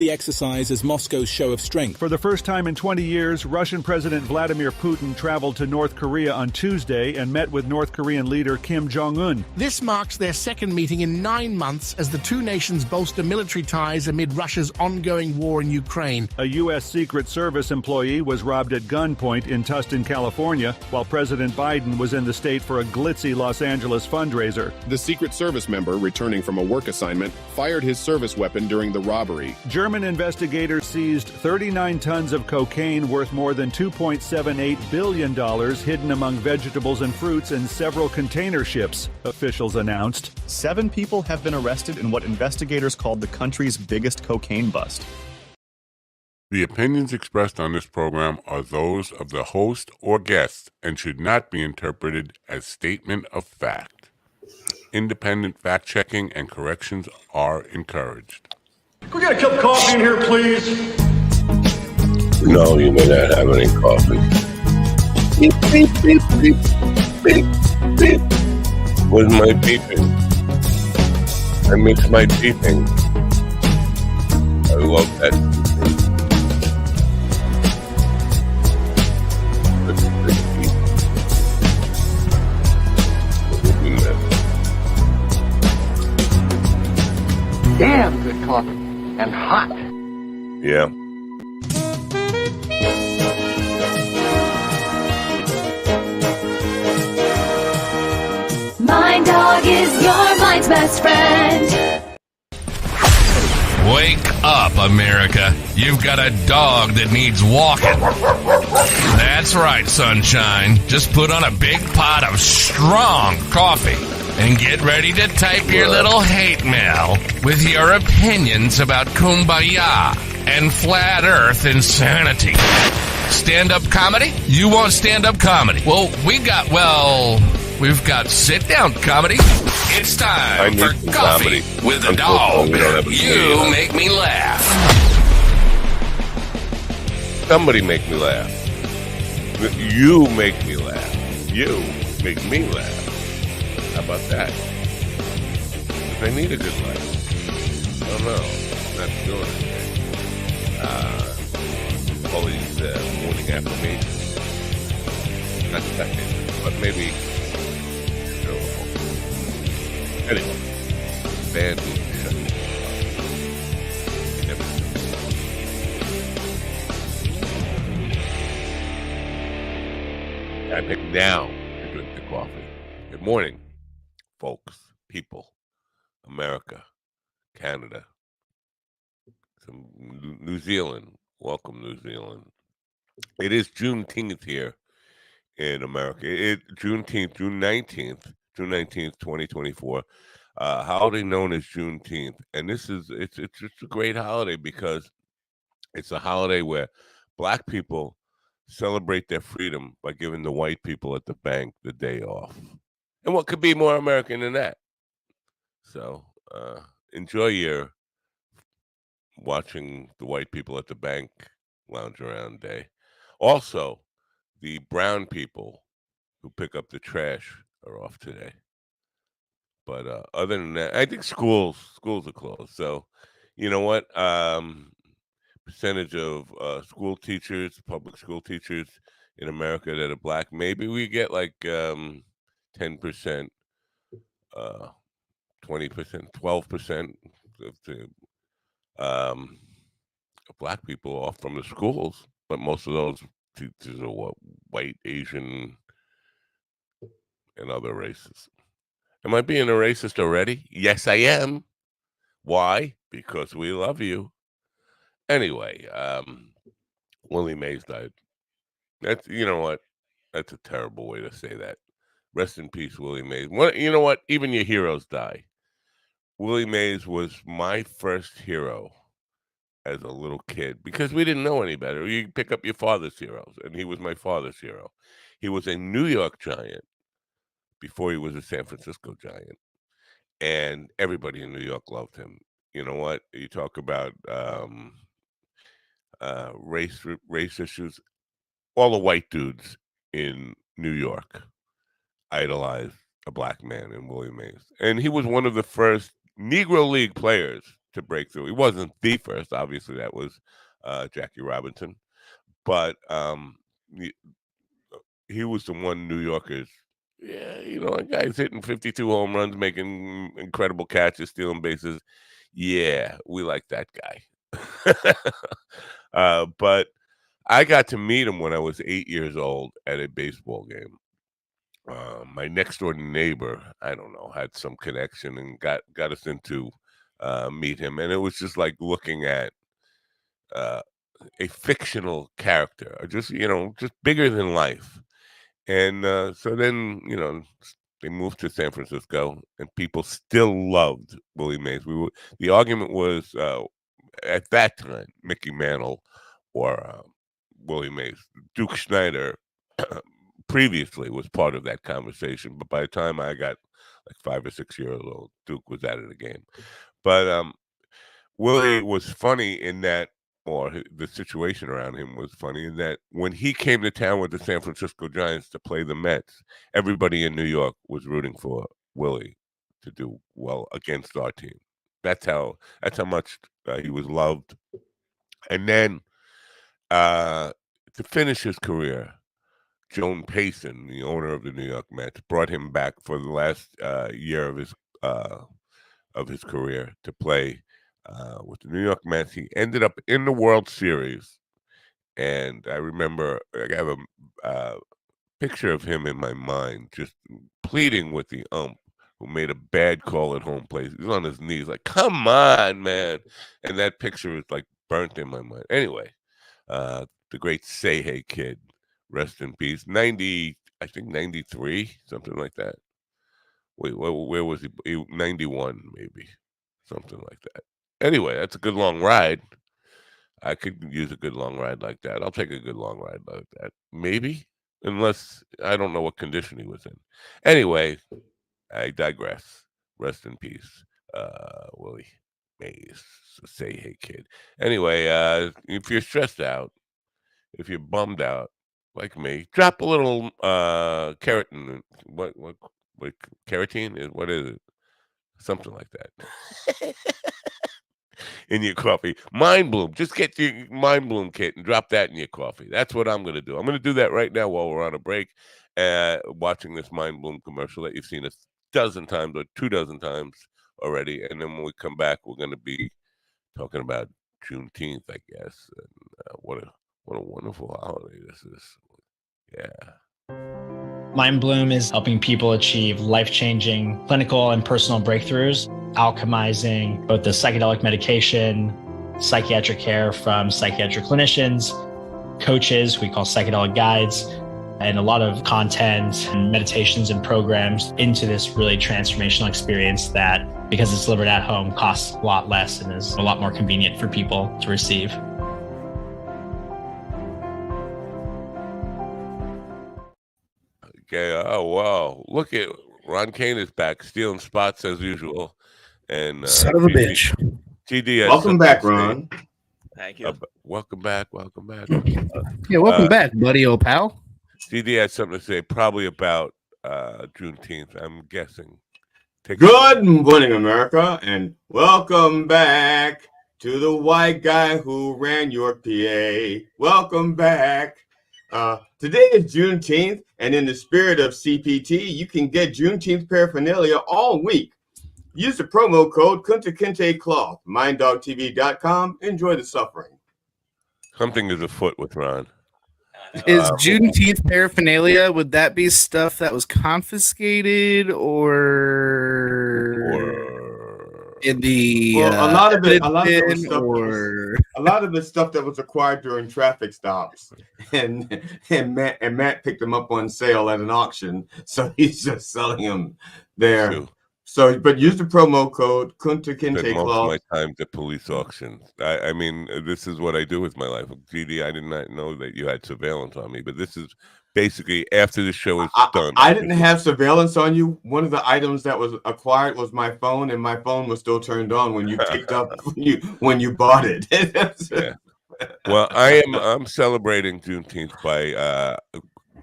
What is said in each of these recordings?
The exercise as Moscow's show of strength. For the first time in 20 years, Russian President Vladimir Putin traveled to North Korea on Tuesday and met with North Korean leader Kim Jong-un. This marks their second meeting in 9 months as the two nations bolster military ties amid Russia's ongoing war in Ukraine. A U.S. Secret Service employee was robbed at gunpoint in Tustin, California, while President Biden was in the state for a glitzy Los Angeles fundraiser. The Secret Service member, returning from a work assignment, fired his service weapon during the robbery. German investigators seized 39 tons of cocaine worth more than $2.78 billion hidden among vegetables and fruits in several container ships, officials announced. 7 people have been arrested in what investigators called the country's biggest cocaine bust. The opinions expressed on this program are those of the host or guest and should not be interpreted as statement of fact. Independent fact-checking and corrections are encouraged. Can we get a cup of coffee in here, please? No, you may not have any coffee. Beep, beep, beep, beep, beep, beep. Where's my beeping? I miss my beeping. I love that beeping. Damn good coffee. And hot. Yeah. My dog is your mind's best friend. Wake up, America. You've got a dog that needs walking. That's right, sunshine. Just put on a big pot of strong coffee and get ready to type your little hate mail with your opinions about kumbaya and flat earth insanity. Stand-up comedy? You want stand-up comedy? Well, we've got sit-down comedy. It's time for Coffee with a Dog. You make me laugh. Somebody make me laugh. You make me laugh. You make me laugh. How about that? If I need a good laugh. I don't know. Not doing it. All these morning affirmations. Not second, but maybe. Anyway, band will be shut. I pick now to drink the coffee. Good morning, folks, people, America, Canada, some New Zealand. Welcome, New Zealand. It is Juneteenth here in America. June 19th, 2024. Holiday known as Juneteenth, and it's just a great holiday because it's a holiday where Black people celebrate their freedom by giving the white people at the bank the day off. And what could be more American than that? So enjoy your watching the white people at the bank lounge around day. Also, the brown people who pick up the trash are off today. But other than that, I think schools are closed. So, you know what? Percentage of school teachers, public school teachers in America that are Black, maybe we get like 10%, 20%, 12% of Black people off from the schools. But most of those teachers are white, Asian, and other races. Am I being a racist already? Yes, I am. Why? Because we love you. Anyway, Willie Mays died. You know what? That's a terrible way to say that. Rest in peace, Willie Mays. You know what? Even your heroes die. Willie Mays was my first hero as a little kid because we didn't know any better. You pick up your father's heroes, and he was my father's hero. He was a New York Giant before he was a San Francisco Giant, and everybody in New York loved him. You know what? You talk about race issues. All the white dudes in New York idolized a Black man in Willie Mays, and he was one of the first Negro League players to break through. He wasn't the first, obviously. That was Jackie Robinson, but he was the one New Yorkers. Yeah, a guy's hitting 52 home runs, making incredible catches, stealing bases. Yeah, we like that guy. But I got to meet him when I was 8 years old at a baseball game. My next door neighbor, I don't know, had some connection and got us into meet him, and it was just like looking at a fictional character, or just bigger than life. And so then they moved to San Francisco, and people still loved Willie Mays. The argument was at that time Mickey Mantle or Willie Mays. Duke Schneider previously was part of that conversation, but by the time I got like 5 or 6 years old, Duke was out of the game. But Willie was funny in that, or the situation around him was funny in that when he came to town with the San Francisco Giants to play the Mets, everybody in New York was rooting for Willie to do well against our team. That's how much he was loved. And then to finish his career, Joan Payson, the owner of the New York Mets, brought him back for the last year of his career to play with the New York Mets. He ended up in the World Series, and I remember I have a picture of him in my mind, just pleading with the ump who made a bad call at home plate. He's on his knees, like, "Come on, man!" And that picture is like burnt in my mind. Anyway, the great Say Hey Kid. Rest in peace. 93, something like that. Wait, where was he? 91, maybe. Something like that. Anyway, that's a good long ride. I could use a good long ride like that. I'll take a good long ride like that. Maybe. Unless I don't know what condition he was in. Anyway, I digress. Rest in peace, Willie Mays. So Say Hey Kid. Anyway, if you're stressed out, if you're bummed out, like me, drop a little keratin. What carotene is? What is it? Something like that. In your coffee. Mind Bloom. Just get your Mind Bloom kit and drop that in your coffee. That's what I'm going to do. I'm going to do that right now while we're on a break, watching this Mind Bloom commercial that you've seen 12 times or 24 times already. And then when we come back, we're going to be talking about Juneteenth, I guess. And what a wonderful holiday this is. Yeah. Mind Bloom is helping people achieve life-changing clinical and personal breakthroughs, alchemizing both the psychedelic medication, psychiatric care from psychiatric clinicians, coaches, we call psychedelic guides, and a lot of content and meditations and programs into this really transformational experience that, because it's delivered at home, costs a lot less and is a lot more convenient for people to receive. Okay. Oh, wow. Look at Ron Kane is back, stealing spots as usual. And son of a bitch. TD, welcome back, Ron. Thank you. Welcome back. Welcome back. Yeah, welcome back, buddy, old pal. TD had something to say, probably about Juneteenth, I'm guessing. Good morning, America, and welcome back to the white guy who ran York, PA. Welcome back. Today is Juneteenth, and in the spirit of CPT, you can get Juneteenth paraphernalia all week. Use the promo code Kunta Kinte Cloth, minddogtv.com. Enjoy the suffering. Something is afoot with Ron. Is Juneteenth paraphernalia, would that be stuff that was confiscated or in the a lot of it was stuff that was acquired during traffic stops, and Matt picked them up on sale at an auction, so he's just selling them there. True. So, but use the promo code Kunta Kinte Cloth. Most of my time to police auctions. I mean, this is what I do with my life. GD, I did not know that you had surveillance on me, but this is basically after the show is done. I didn't have surveillance on you. One of the items that was acquired was my phone, and my phone was still turned on when you picked up when you bought it. Yeah. Well, I'm celebrating Juneteenth by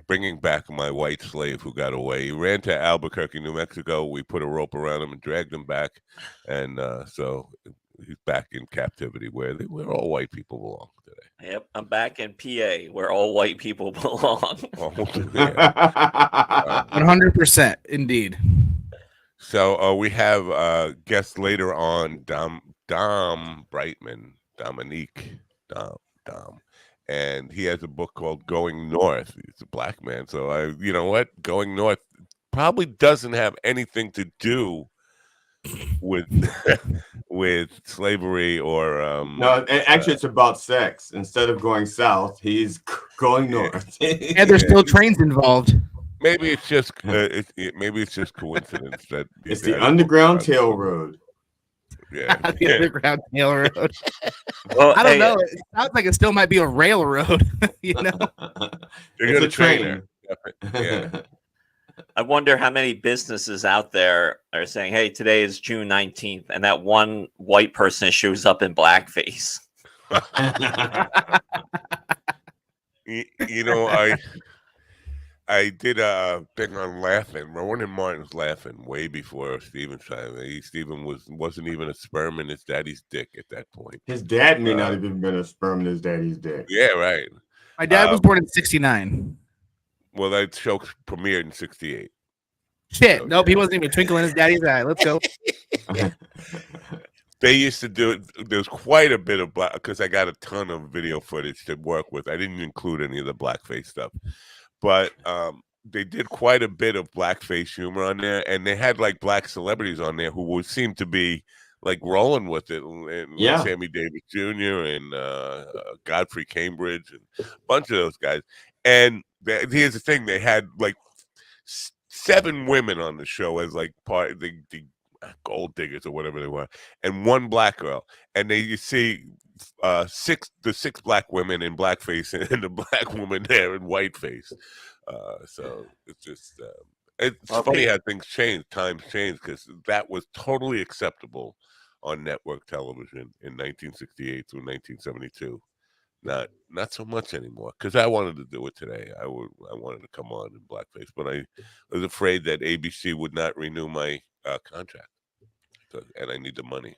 bringing back my white slave who got away. He ran to Albuquerque, New Mexico. We put a rope around him and dragged him back, and so he's back in captivity where all white people belong today. Yep, I'm back in PA where all white people belong. 100%, indeed. So we have guests later on, Dom Brightman, Dominique, Dom, and he has a book called Going North. He's a black man, so you know what, Going North probably doesn't have anything to do with with slavery or no, actually it's about sex. Instead of going south, he's going north. And there's still trains involved. Maybe it's just maybe it's just coincidence that it's the Underground Tail Road. Yeah, the Underground Tail Road. Well, I don't know. It sounds like it still might be a railroad. You know, it's a train. Yeah. I wonder how many businesses out there are saying, "Hey, today is June 19th," and that one white person shows up in blackface. You know, I did a thing on Laughing. Rowan Martin's Laughing way before Steven's time. Steven wasn't even a sperm in his daddy's dick at that point. His dad may not have even been a sperm in his daddy's dick. Yeah, right. My dad was born in '69. Well, that show premiered in '68. Shit, so, nope, he wasn't even a twinkle in his daddy's eye. Let's go. They used to do it. There's quite a bit of black because I got a ton of video footage to work with. I didn't include any of the blackface stuff. But they did quite a bit of blackface humor on there, and they had like black celebrities on there who would seem to be like rolling with it. And Sammy Davis Jr. and Godfrey Cambridge and a bunch of those guys. And here's the thing: they had like 7 women on the show as like part of the gold diggers or whatever they were, and 1 black girl. And you see the 6 black women in blackface and the black woman there in whiteface. So it's just it's funny how things change, times change, because that was totally acceptable on network television in 1968 through 1972. Not so much anymore, because I wanted to do it today. I wanted to come on in blackface, but I was afraid that ABC would not renew my contract, and I need the money.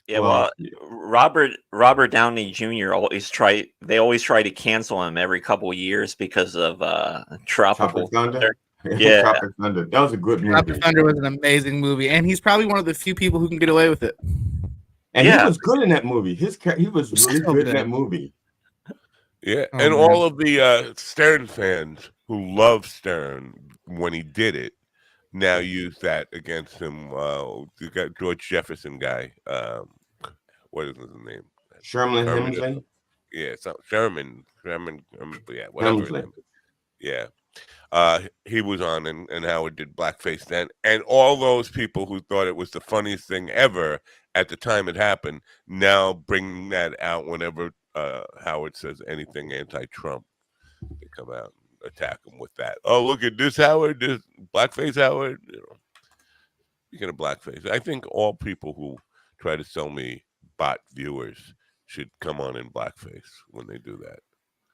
Yeah, well, Robert Downey Jr. They always try to cancel him every couple of years because of Tropic Thunder. Yeah, Tropic Thunder. That was a good movie. Tropic Thunder was an amazing movie, and he's probably one of the few people who can get away with it. And he was good in that movie. He was really good in that movie. Yeah, and all of the Stern fans who love Stern when he did it now use that against him. You got George Jefferson guy. What is his name? Sherman Hemsley. Yeah, Sherman. Yeah, whatever his name is. Yeah. He was on, and Howard did blackface then. And all those people who thought it was the funniest thing ever at the time it happened now bring that out whenever Howard says anything anti-Trump. They come out and attack him with that. Oh, look at this Howard, this blackface Howard. You know, speaking of blackface, I think all people who try to sell me bot viewers should come on in blackface when they do that.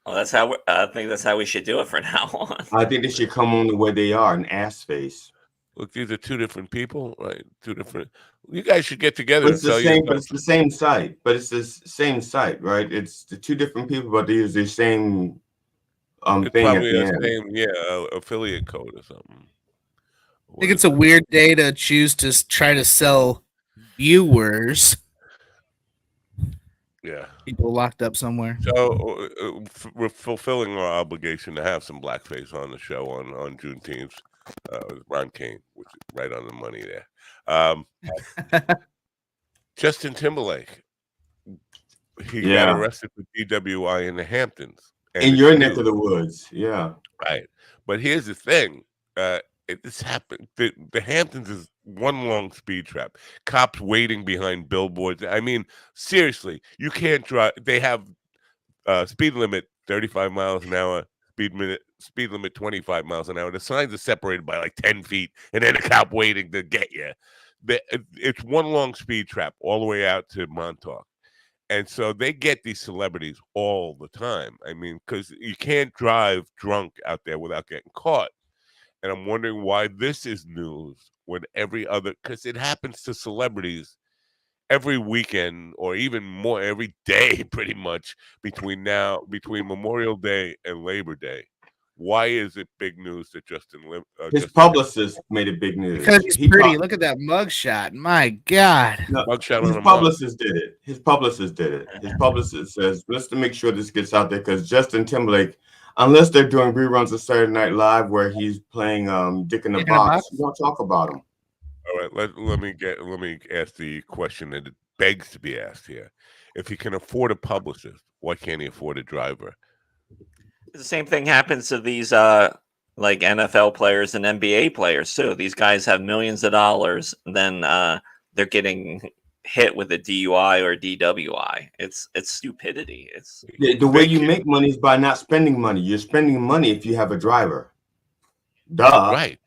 Well, I think that's how we should do it from now on. I think they should come on the way they are, an ass face. Look, these are 2 different people, right? 2 different. You guys should get together. But it's the same. But it's the same site. But it's the same site, right? It's the 2 different people, but they use the same it's thing probably at the the end. same, affiliate code or something. I think it's a weird day to choose to try to sell viewers. Yeah, people locked up somewhere. So we're fulfilling our obligation to have some blackface on the show on Juneteenth. Ron Kane, which is right on the money there. Justin Timberlake, he got arrested for DWI in the Hamptons. In your neck of the woods, yeah. Right. But here's the thing. This happened. The Hamptons is one long speed trap. Cops waiting behind billboards. I mean, seriously, you can't drive. They have speed limit 35 miles an hour, speed limit 25 miles an hour. The signs are separated by like 10 feet, and then a cop waiting to get you. It's one long speed trap all the way out to Montauk. And so they get these celebrities all the time. I mean, because you can't drive drunk out there without getting caught. And I'm wondering why this is news when every other, because it happens to celebrities every weekend or even more every day, pretty much between Memorial Day and Labor Day. Why is it big news that his publicist made it big news? Because he's pretty. Look at that mugshot. My God. No, his publicist did it. His publicist did it. His publicist says, let's to make sure this gets out there, because Justin Timberlake, unless they're doing reruns of Saturday Night Live where he's playing Dick in the Box, you don't talk about him. All right, let me ask the question that it begs to be asked here. If he can afford a publicist, why can't he afford a driver? The same thing happens to these like NFL players and NBA players too. These guys have millions of dollars, then they're getting hit with a DUI or DWI. It's stupidity. It's the way you make money is by not spending money. You're spending money if you have a driver. Duh. Right.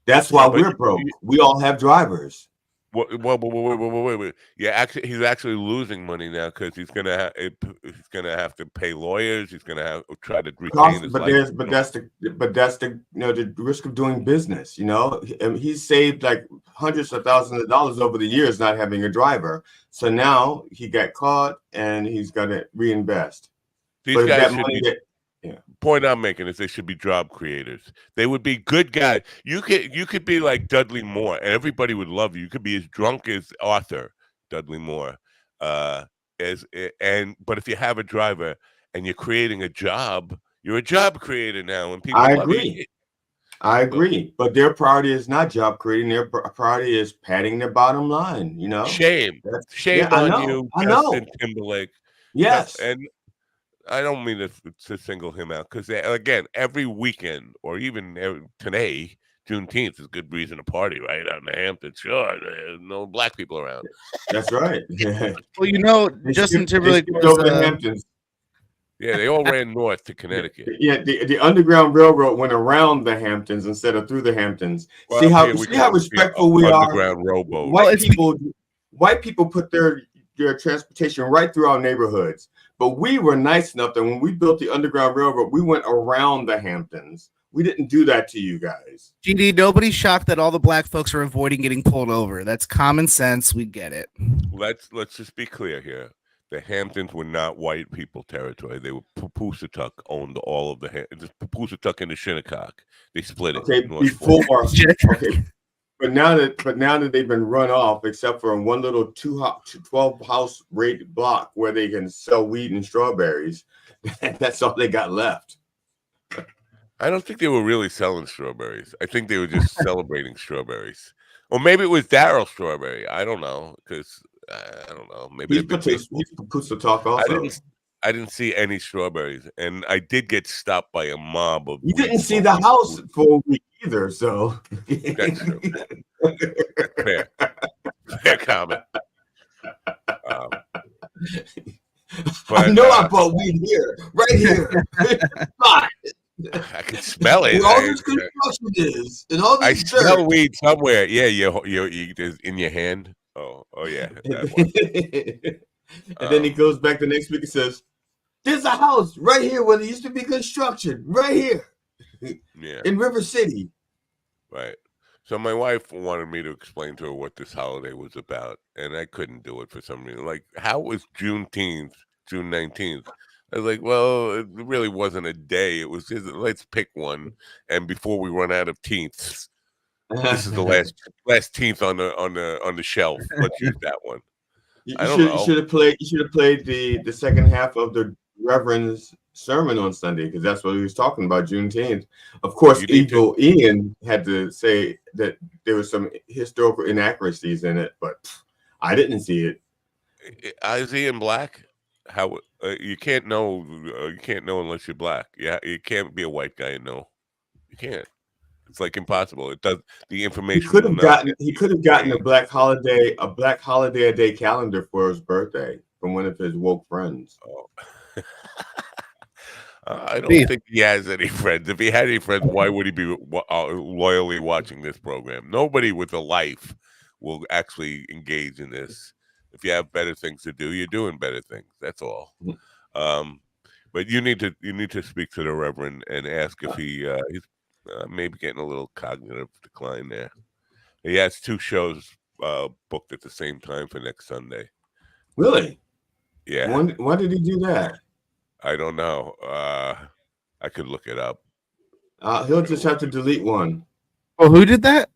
That's why we're broke. We all have drivers. Wait. Yeah, he's actually losing money now because he's gonna have to pay lawyers. He's gonna have try to retain his life. But that's the the risk of doing business. He's saved like hundreds of thousands of dollars over the years not having a driver. So now he got caught and he's gonna reinvest. These guys point I'm making is they should be job creators. They would be good guys. You could be like Dudley Moore, and everybody would love you. You could be as drunk as Arthur Dudley Moore, but if you have a driver and you're creating a job, you're a job creator now. And people, I agree, but their priority is not job creating. Their priority is padding their bottom line. Shame on you, Justin Timberlake. Yes, and I don't mean to single him out because, again, every weekend or even today, Juneteenth is a good reason to party, right? On the Hamptons. Sure, there's no black people around. That's right. Well, Justin Timberlake was over the Hamptons. Yeah, they all ran north to Connecticut. Yeah, the Underground Railroad went around the Hamptons instead of through the Hamptons. Well, see how respectful we are. Underground rowboat. White people put their transportation right through our neighborhoods. But we were nice enough that when we built the Underground Railroad, we went around the Hamptons. We didn't do that to you guys. GD, nobody's shocked that all the black folks are avoiding getting pulled over. That's common sense. We get it. Let's just be clear here. The Hamptons were not white people territory. They were Papoosatuck owned all of the Papoosatuck and the Shinnecock. They split it. Okay, But now that they've been run off, except for one little 12 house rate block where they can sell weed and strawberries, that's all they got left. I don't think they were really selling strawberries. I think they were just celebrating strawberries, or maybe it was Daryl Strawberry. I don't know because I don't know. Maybe he's Papoosatuck also. I didn't see any strawberries, and I did get stopped by a mob of. You didn't see the house for a week either, so that's true. Fair comment. I know I bought weed here, right here. I can smell it. All this construction is, and all this I smell weed somewhere. Yeah, you in your hand. Oh yeah. And then he goes back the next week and says, "There's a house right here where there used to be construction, right here, in River City." Right. So my wife wanted me to explain to her what this holiday was about, and I couldn't do it for some reason. Like, how was Juneteenth, June 19th? I was like, well, it really wasn't a day. It was just, let's pick one, and before we run out of teenths, this is the last teenth on the shelf. Let's use that one. You should have played the second half of the Reverend's sermon on Sunday, because that's what he was talking about, Juneteenth. Of course, Evil Ian had to say that there was some historical inaccuracies in it, but I didn't see it. Is he in black? How you can't know? You can't know unless you're black. Yeah, you can't be a white guy and know. You can't. It's like impossible. It does the information. He could have gotten a black holiday a day calendar for his birthday from one of his woke friends. Oh. I don't think he has any friends. If he had any friends, why would he be loyally watching this program? Nobody with a life will actually engage in this. If you have better things to do, you're doing better things. That's all. But you need to speak to the Reverend and ask if he's maybe getting a little cognitive decline there. He has 2 shows booked at the same time for next Sunday. Really? Yeah. Why did he do that? I don't know. I could look it up. He'll just have to delete one. Oh, who did that?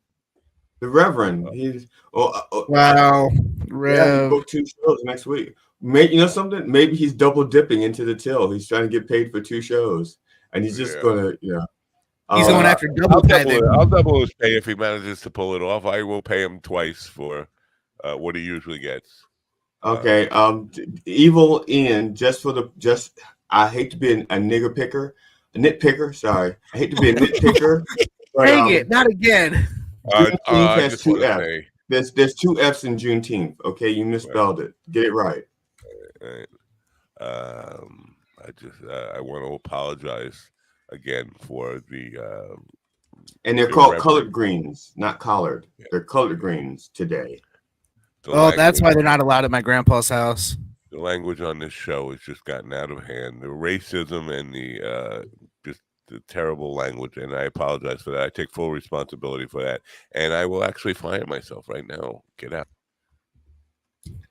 The Reverend. He's wow. Yeah, he booked 2 shows next week. Maybe you know something? Maybe he's double dipping into the till. He's trying to get paid for 2 shows, and he's just gonna, He's going after double tithing. I'll double his pay if he manages to pull it off. I will pay him twice for what he usually gets. Okay. Evil Ian. I hate to be a nitpicker. Sorry, I hate to be a nitpicker. But, dang it! Not again. Juneteenth has 2 F's. There's 2 F's in Juneteenth. Okay, you misspelled it. Get it right. Right. I want to apologize again for the. And they're called colored greens, not collared. Yeah. They're colored greens today. That's why they're not allowed at my grandpa's house. The language on this show has just gotten out of hand. The racism and the terrible language, and I apologize for that. I take full responsibility for that, and I will actually fire myself right now. Get out.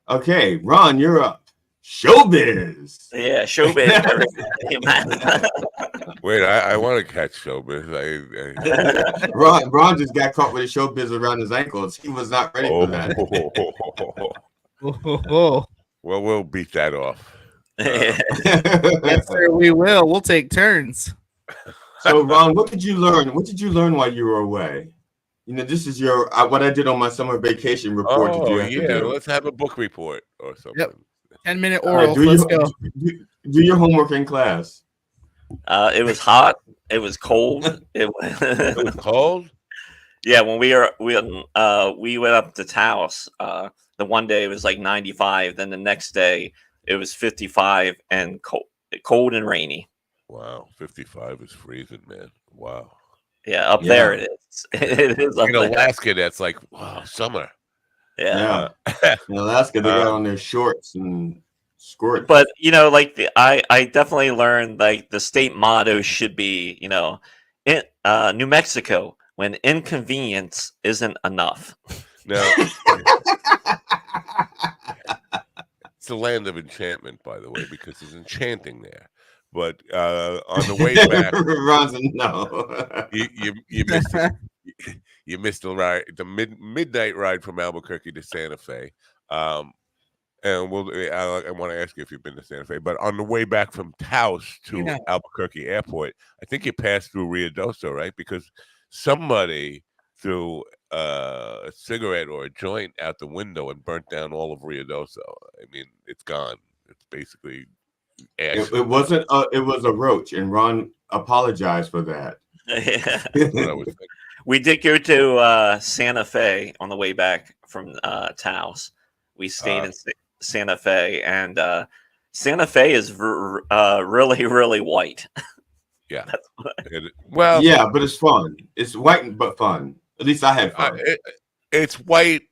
Okay, Ron, you're up. Showbiz. Yeah, showbiz. Wait, I want to catch showbiz. Ron just got caught with his showbiz around his ankles. He was not ready for that. Well, we'll beat that off. Yes, sir, we will. We'll take turns. So, Ron, what did you learn? What did you learn while you were away? This is what I did on my summer vacation report. Let's have a book report or something. Yep. 10-minute oral. Let's go. Do your homework in class. It was hot. It was cold. It was cold. Yeah, when we went up to Taos. The one day it was like 95. Then the next day it was 55 and cold and rainy. Wow, 55 is freezing, man. Wow. Yeah, up there it is. It is up in Alaska. That's like summer. Yeah. In Alaska, they got on their shorts and skirts. But I definitely learned the state motto should be New Mexico, when inconvenience isn't enough. No. It's the land of enchantment, by the way, because there's enchanting there. But on the way back, no, you missed it. You missed the ride, the midnight ride from Albuquerque to Santa Fe. And I want to ask you if you've been to Santa Fe. But on the way back from Taos to Albuquerque Airport, I think you passed through Ruidoso, right? Because somebody threw a cigarette or a joint out the window and burnt down all of Ruidoso. I mean, it's gone. It's basically ash. It wasn't. It was a roach, and Ron apologized for that. Yeah. We did go to Santa Fe on the way back from Taos. We stayed in Santa Fe, and Santa Fe is really, really white. Yeah. Yeah, but it's fun. It's white but fun. At least I had fun. It's white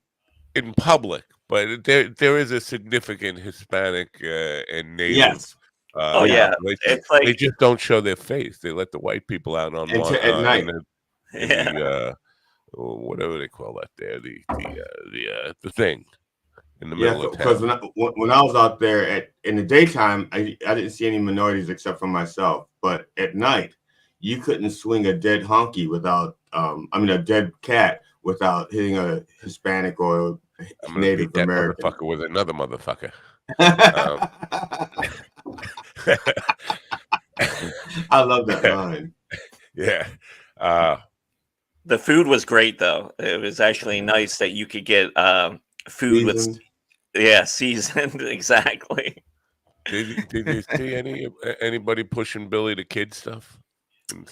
in public, but there is a significant Hispanic and Native. Yes. They just don't show their face. They let the white people out on at night. Whatever they call that there, the thing in the middle of town. Because when I was out there in the daytime, I didn't see any minorities except for myself. But at night, you couldn't swing a dead honky without, a dead cat without hitting a Hispanic or Native American. That motherfucker with another motherfucker. I love that line. Yeah. The food was great, though. It was actually nice that you could get food seasoned. Seasoned. Exactly. Did you see anybody pushing Billy the Kid stuff?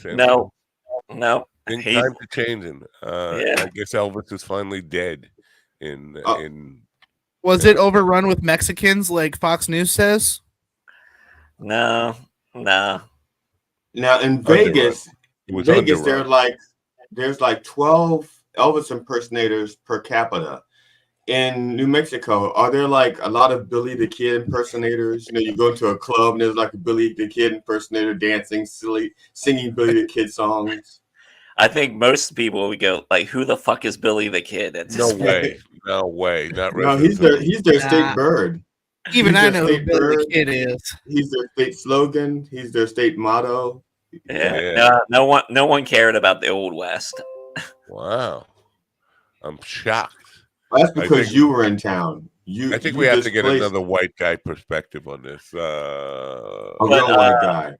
No. Times are changing. I guess Elvis is finally dead. Was it overrun with Mexicans like Fox News says? No. Now in Vegas, there's like 12 Elvis impersonators per capita. In New Mexico, are there like a lot of Billy the Kid impersonators? You go to a club and there's like a Billy the Kid impersonator dancing, singing Billy the Kid songs. I think most people would go like, "Who the fuck is Billy the Kid?" At No this way, no way, not No, resident. he's their state bird. Even He's I their know who state Billy the bird. Kid is. He's their state slogan. He's their state motto. Yeah. No one cared about the Old West. Wow, I'm shocked. That's because you were in town. I think we have to get another white guy perspective on this. A real white guy.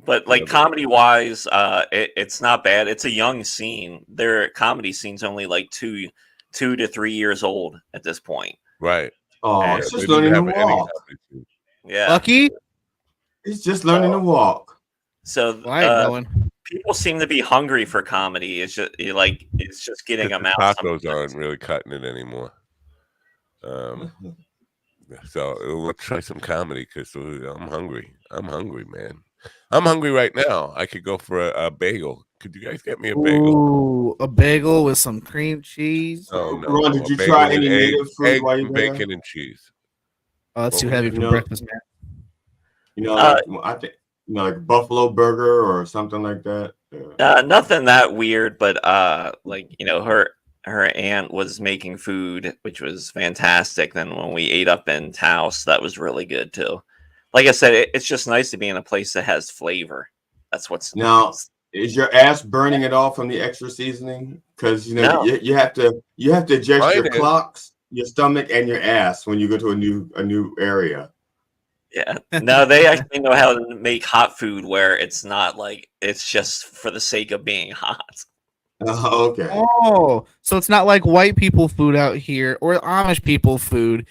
But like comedy wise, it's not bad. It's a young scene. Their comedy scene's only like 2 to 3 years old at this point. Right. Oh, And it's just learning to walk. Yeah. Lucky? He's just learning to walk. So people seem to be hungry for comedy. It's just it's just getting them out. Tacos aren't really cutting it anymore. So we'll try some comedy because I'm hungry. I'm hungry, man. I'm hungry right now. I could go for a bagel. Could you guys get me a bagel? Ooh, a bagel with some cream cheese. Oh no! Ron, did you try any native food egg while you're and there? bacon and cheese? Oh, that's too heavy for breakfast, man. You know, I think like buffalo burger or something like that. Nothing that weird, but like her aunt was making food, which was fantastic. Then when we ate up in Taos, that was really good too. Like I said, it's just nice to be in a place that has flavor. That's what's now. Is your ass burning it all from the extra seasoning? Because you have to adjust your clocks, your stomach, and your ass when you go to a new area. Yeah. No, they actually know how to make hot food where it's not like it's just for the sake of being hot. Oh, okay. Oh, so it's not like white people food out here or Amish people food.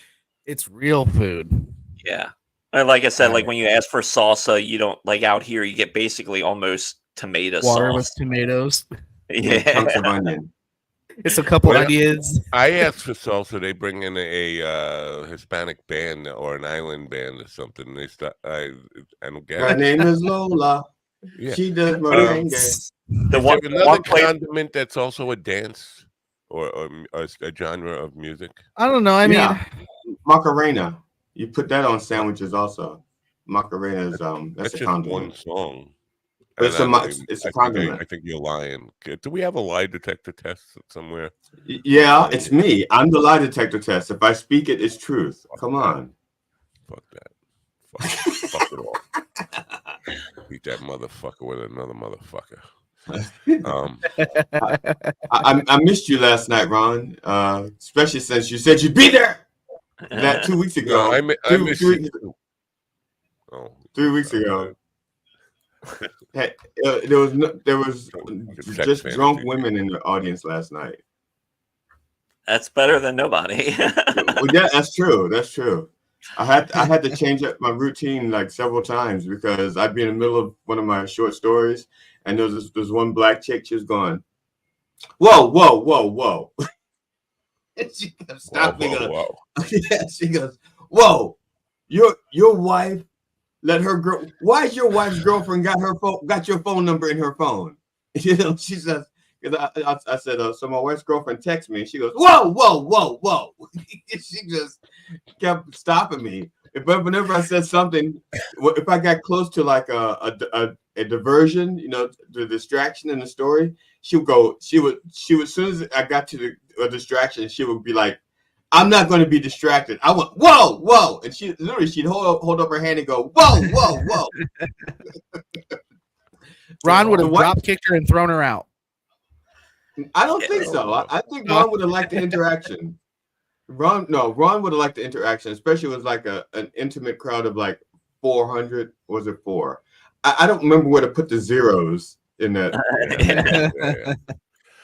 It's real food. Yeah. And like I said, like when you ask for salsa, you don't like out here, you get basically almost tomato water sauce. with tomatoes. Yeah. Chunks of onion. It's a couple onions. I asked for salsa. They bring in a Hispanic band or an island band or something. They start. I don't get it. Her name is Lola. Yeah. She does merengue. Another condiment that's also a dance or a genre of music. I don't know. I mean, Macarena. You put that on sandwiches also. Macarena is that's a just condiment. one song. But it's a condiment. I think you're lying. Do we have a lie detector test somewhere? Yeah, it's me. I'm the lie detector test. If I speak it, it's truth. Come on. Fuck that. Fuck it all. Beat that motherfucker with another motherfucker. I missed you last night, Ron. Especially since you said you'd be there. That 2 weeks ago. No, I missed you. 3 weeks ago. Hey, there was just drunk women in the audience last night. That's better than nobody. Well, yeah, that's true. That's true. I had to change up my routine like several times because I'd be in the middle of one of my short stories, and there's one black chick. She was going, "Whoa, whoa, whoa, whoa!" And she kept stopping. Whoa. Yeah, she goes, "Whoa, your wife." Let her girl. Why is your wife's girlfriend got your phone number in her phone? You know, she says. Because I said, so my wife's girlfriend texts me. And she goes, "Whoa, whoa, whoa, whoa!" She just kept stopping me. But whenever I said something, if I got close to like a diversion, you know, the distraction in the story, she would. As soon as I got to a distraction, she would be like, "I'm not going to be distracted." I went, "Whoa, whoa!" And she'd hold up her hand and go, "Whoa, whoa, whoa!" Ron would have drop kicked her and thrown her out. I don't think so. I think Ron would have liked the interaction. Ron would have liked the interaction, especially with like an intimate crowd of like 400. Was it 4? I don't remember where to put the zeros in that.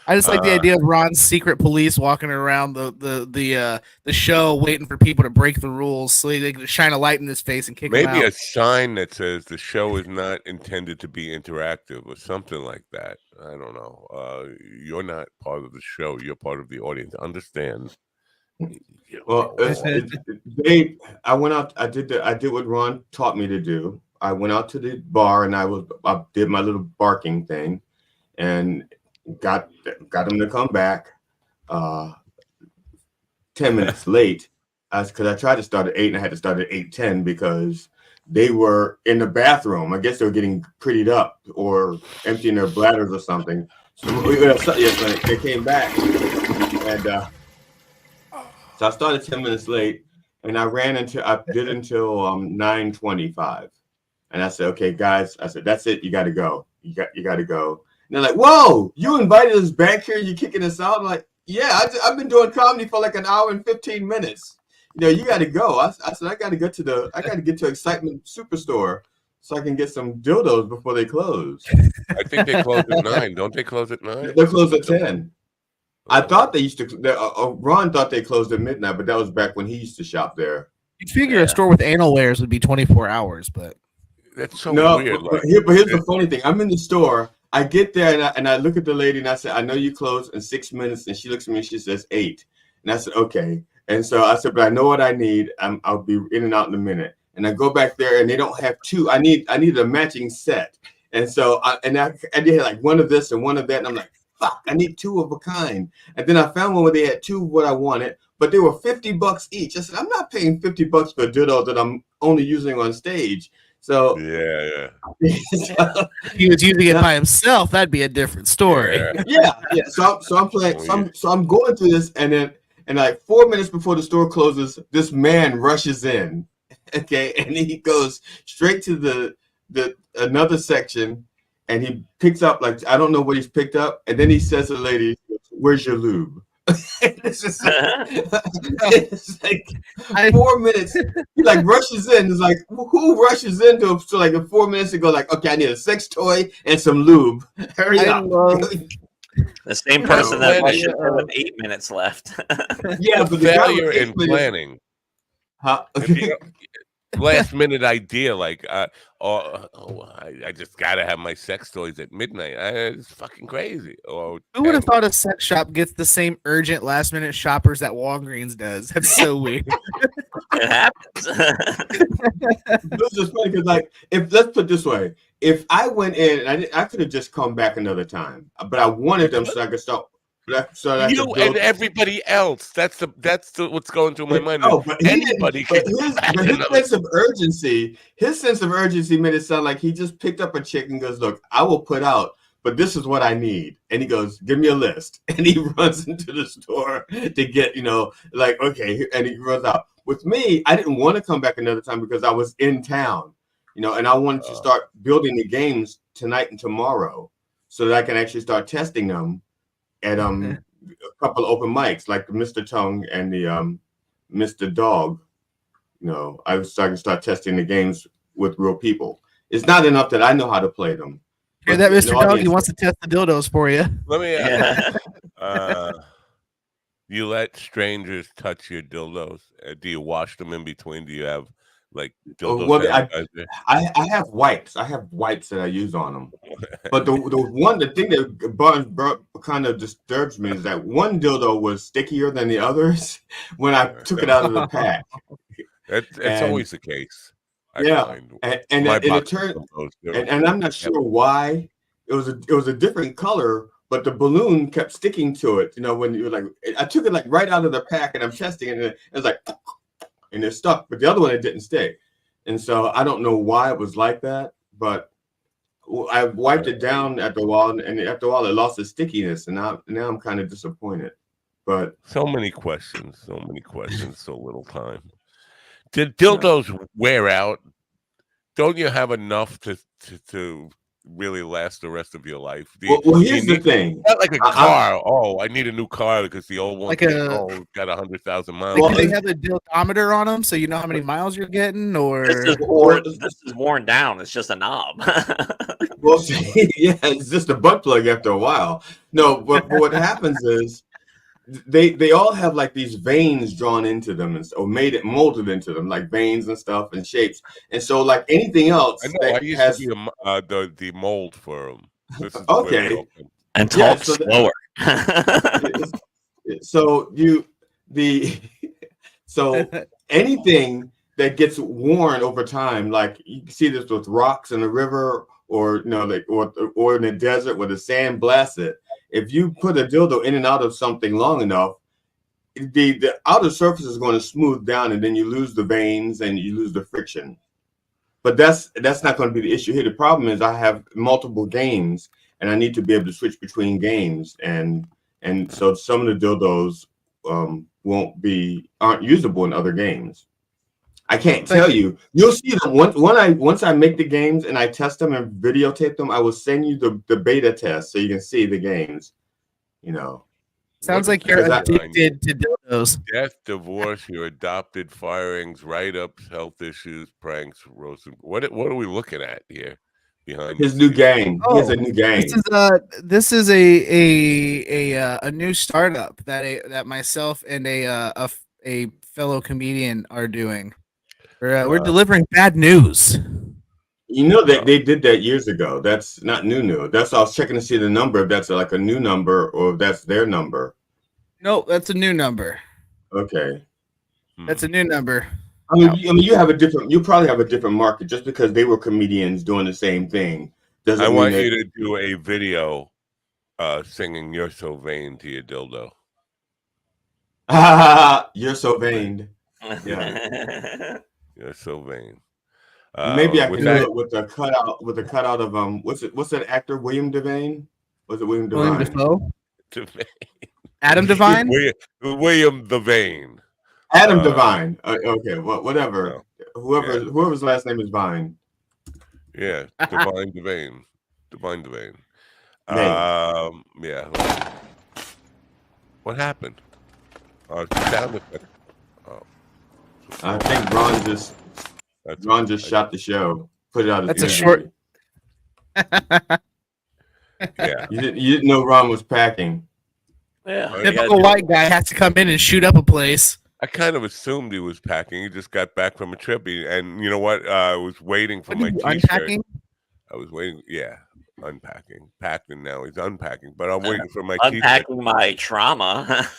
I just like the idea of Ron's secret police walking around the show, waiting for people to break the rules, so they can shine a light in his face and kick him out. Maybe a sign that says the show is not intended to be interactive or something like that. I don't know. You're not part of the show. You're part of the audience. Understand? Well, I went out. I did what Ron taught me to do. I went out to the bar and I did my little barking thing, and got him to come back 10 minutes late because I tried to start at 8 and I had to start at 8:10 because they were in the bathroom. I guess they were getting prettied up or emptying their bladders or something. So they came back, and so I started 10 minutes late, and I did until 9:25, and I said, okay, guys, I said, that's it, you got to go, you got to go. And they're like, whoa, you invited us back here, you kicking us out? I'm like, yeah, I've been doing comedy for like an hour and 15 minutes. You got to go. I said, I got to get to Excitement Superstore so I can get some dildos before they close. I think they close at 9. Don't they close at 9? They close at 10. I thought they used to. Ron thought they closed at midnight, but that was back when he used to shop there. You'd figure a store with anal wares would be 24 hours, but that's so weird. But here's the funny thing. I'm in the store. I get there and I look at the lady and I said, I know you close in 6 minutes. And she looks at me and she says 8. And I said, okay. And so I said, but I know what I need. I'll be in and out in a minute. And I go back there and they don't have two. I need a matching set. And so I did like one of this and one of that. And I'm like, fuck, I need two of a kind. And then I found one where they had two of what I wanted, but they were $50 each. I said, I'm not paying $50 for a dildo that I'm only using on stage. So yeah. He was using it by himself. That'd be a different story. Yeah. So I'm playing. So I'm going through this, and like 4 minutes before the store closes, this man rushes in. Okay, and he goes straight to the another section, and he picks up like I don't know what he's picked up, and then he says to the lady, "Where's your lube?" It's just it's like 4 minutes. He like rushes in. It's like who rushes into so like in 4 minutes to go like, okay, I need a sex toy and some lube. Hurry up. The same person that rushed in with 8 minutes left. Yeah, but the failure in planning. Huh? Last minute idea like I just gotta have my sex toys at midnight. It's fucking crazy. Who would have thought a sex shop gets the same urgent last minute shoppers that Walgreens does? That's so weird. It happens. This is funny because like let's put it this way, if I went in and I could have just come back another time, but I wanted them so I could start. You and everybody else. That's what's going through my mind. No, but anybody. His sense of urgency made it sound like he just picked up a chick and goes, "Look, I will put out, but this is what I need." And he goes, "Give me a list." And he runs into the store to get, like, okay, and he runs out. With me, I didn't want to come back another time because I was in town, and I wanted to start building the games tonight and tomorrow so that I can actually start testing them at a couple of open mics like the Mr. Tongue and the Mr. Dog. I was starting to start testing the games with real people. It's not enough that I know how to play them. Hear that, Mr. Dog? He wants to test the dildos for you. Let me you let strangers touch your dildos? Do you wash them in between? Do you have like dildo sanitizer? I have wipes. I have wipes that I use on them. But the thing that kind of disturbs me is that one dildo was stickier than the others when I took it out of the pack. It's always the case. And it turned, and I'm not sure why. It was a different color, but the balloon kept sticking to it. When you were like, I took it like right out of the pack, and I'm testing it, and it was like, and it stuck. But the other one, it didn't stick. And so I don't know why it was like that, but I wiped it down at the wall, and after a while, it lost its stickiness, and now I'm kind of disappointed. But so many questions, so little time. Did dildos wear out? Don't you have enough to really last the rest of your life? Well, here's the thing. Not like a car. I need a new car because the old one got 100,000 miles. Like, do they have the dildometer on them so you know how many miles you're getting? Or this is worn down. It's just a knob. Well, yeah, it's just a butt plug after a while. No, but what happens is they all have like these veins drawn into them or molded into them, like veins and stuff and shapes. And so like anything else, I know I used to be the mold for them. Okay, and talk slower. So anything that gets worn over time, like you can see this with rocks in the river, or or in the desert where the sand blasts it. If you put a dildo in and out of something long enough, the outer surface is going to smooth down, and then you lose the veins and you lose the friction. But that's not going to be the issue here. The problem is I have multiple games, and I need to be able to switch between games, and so some of the dildos aren't usable in other games. I can't tell you. You'll see them once I make the games and I test them and videotape them. I will send you the beta test so you can see the games. You know. Sounds like you're addicted to dildos. Death, divorce, your adopted, firings, write-ups, health issues, pranks, roasting. What are we looking at here? Behind his new game. He has a new game. This is a new startup that myself and a fellow comedian are doing. We're delivering bad news. You know that they did that years ago. That's not new. That's I was checking to see the number. If that's like a new number or if that's their number. No, that's a new number. Okay, that's a new number. I mean, you probably have a different market just because they were comedians doing the same thing. I want you to do a video singing "You're So Vain" to your dildo. You're so vain. Yeah. You're so vain. Maybe I can do it with a cutout of what's that actor William Devane? Was it William Devine? William Dafoe? Adam Devine? William Devane. Adam Devine. Okay, well, whatever. No. Whoever's last name is Vine. Yeah, Divine Devane. Divine Devane. Yeah. What happened? Sound effect. I think Ron just shot the show. Put it out. That's a short. Yeah, you didn't know Ron was packing. Yeah, typical white guy has to come in and shoot up a place. I kind of assumed he was packing. He just got back from a trip, and you know what? I was waiting for my T-shirt. Unpacking? I was waiting. Yeah, unpacking, packing. Now he's unpacking, but I'm waiting for my unpacking my trauma.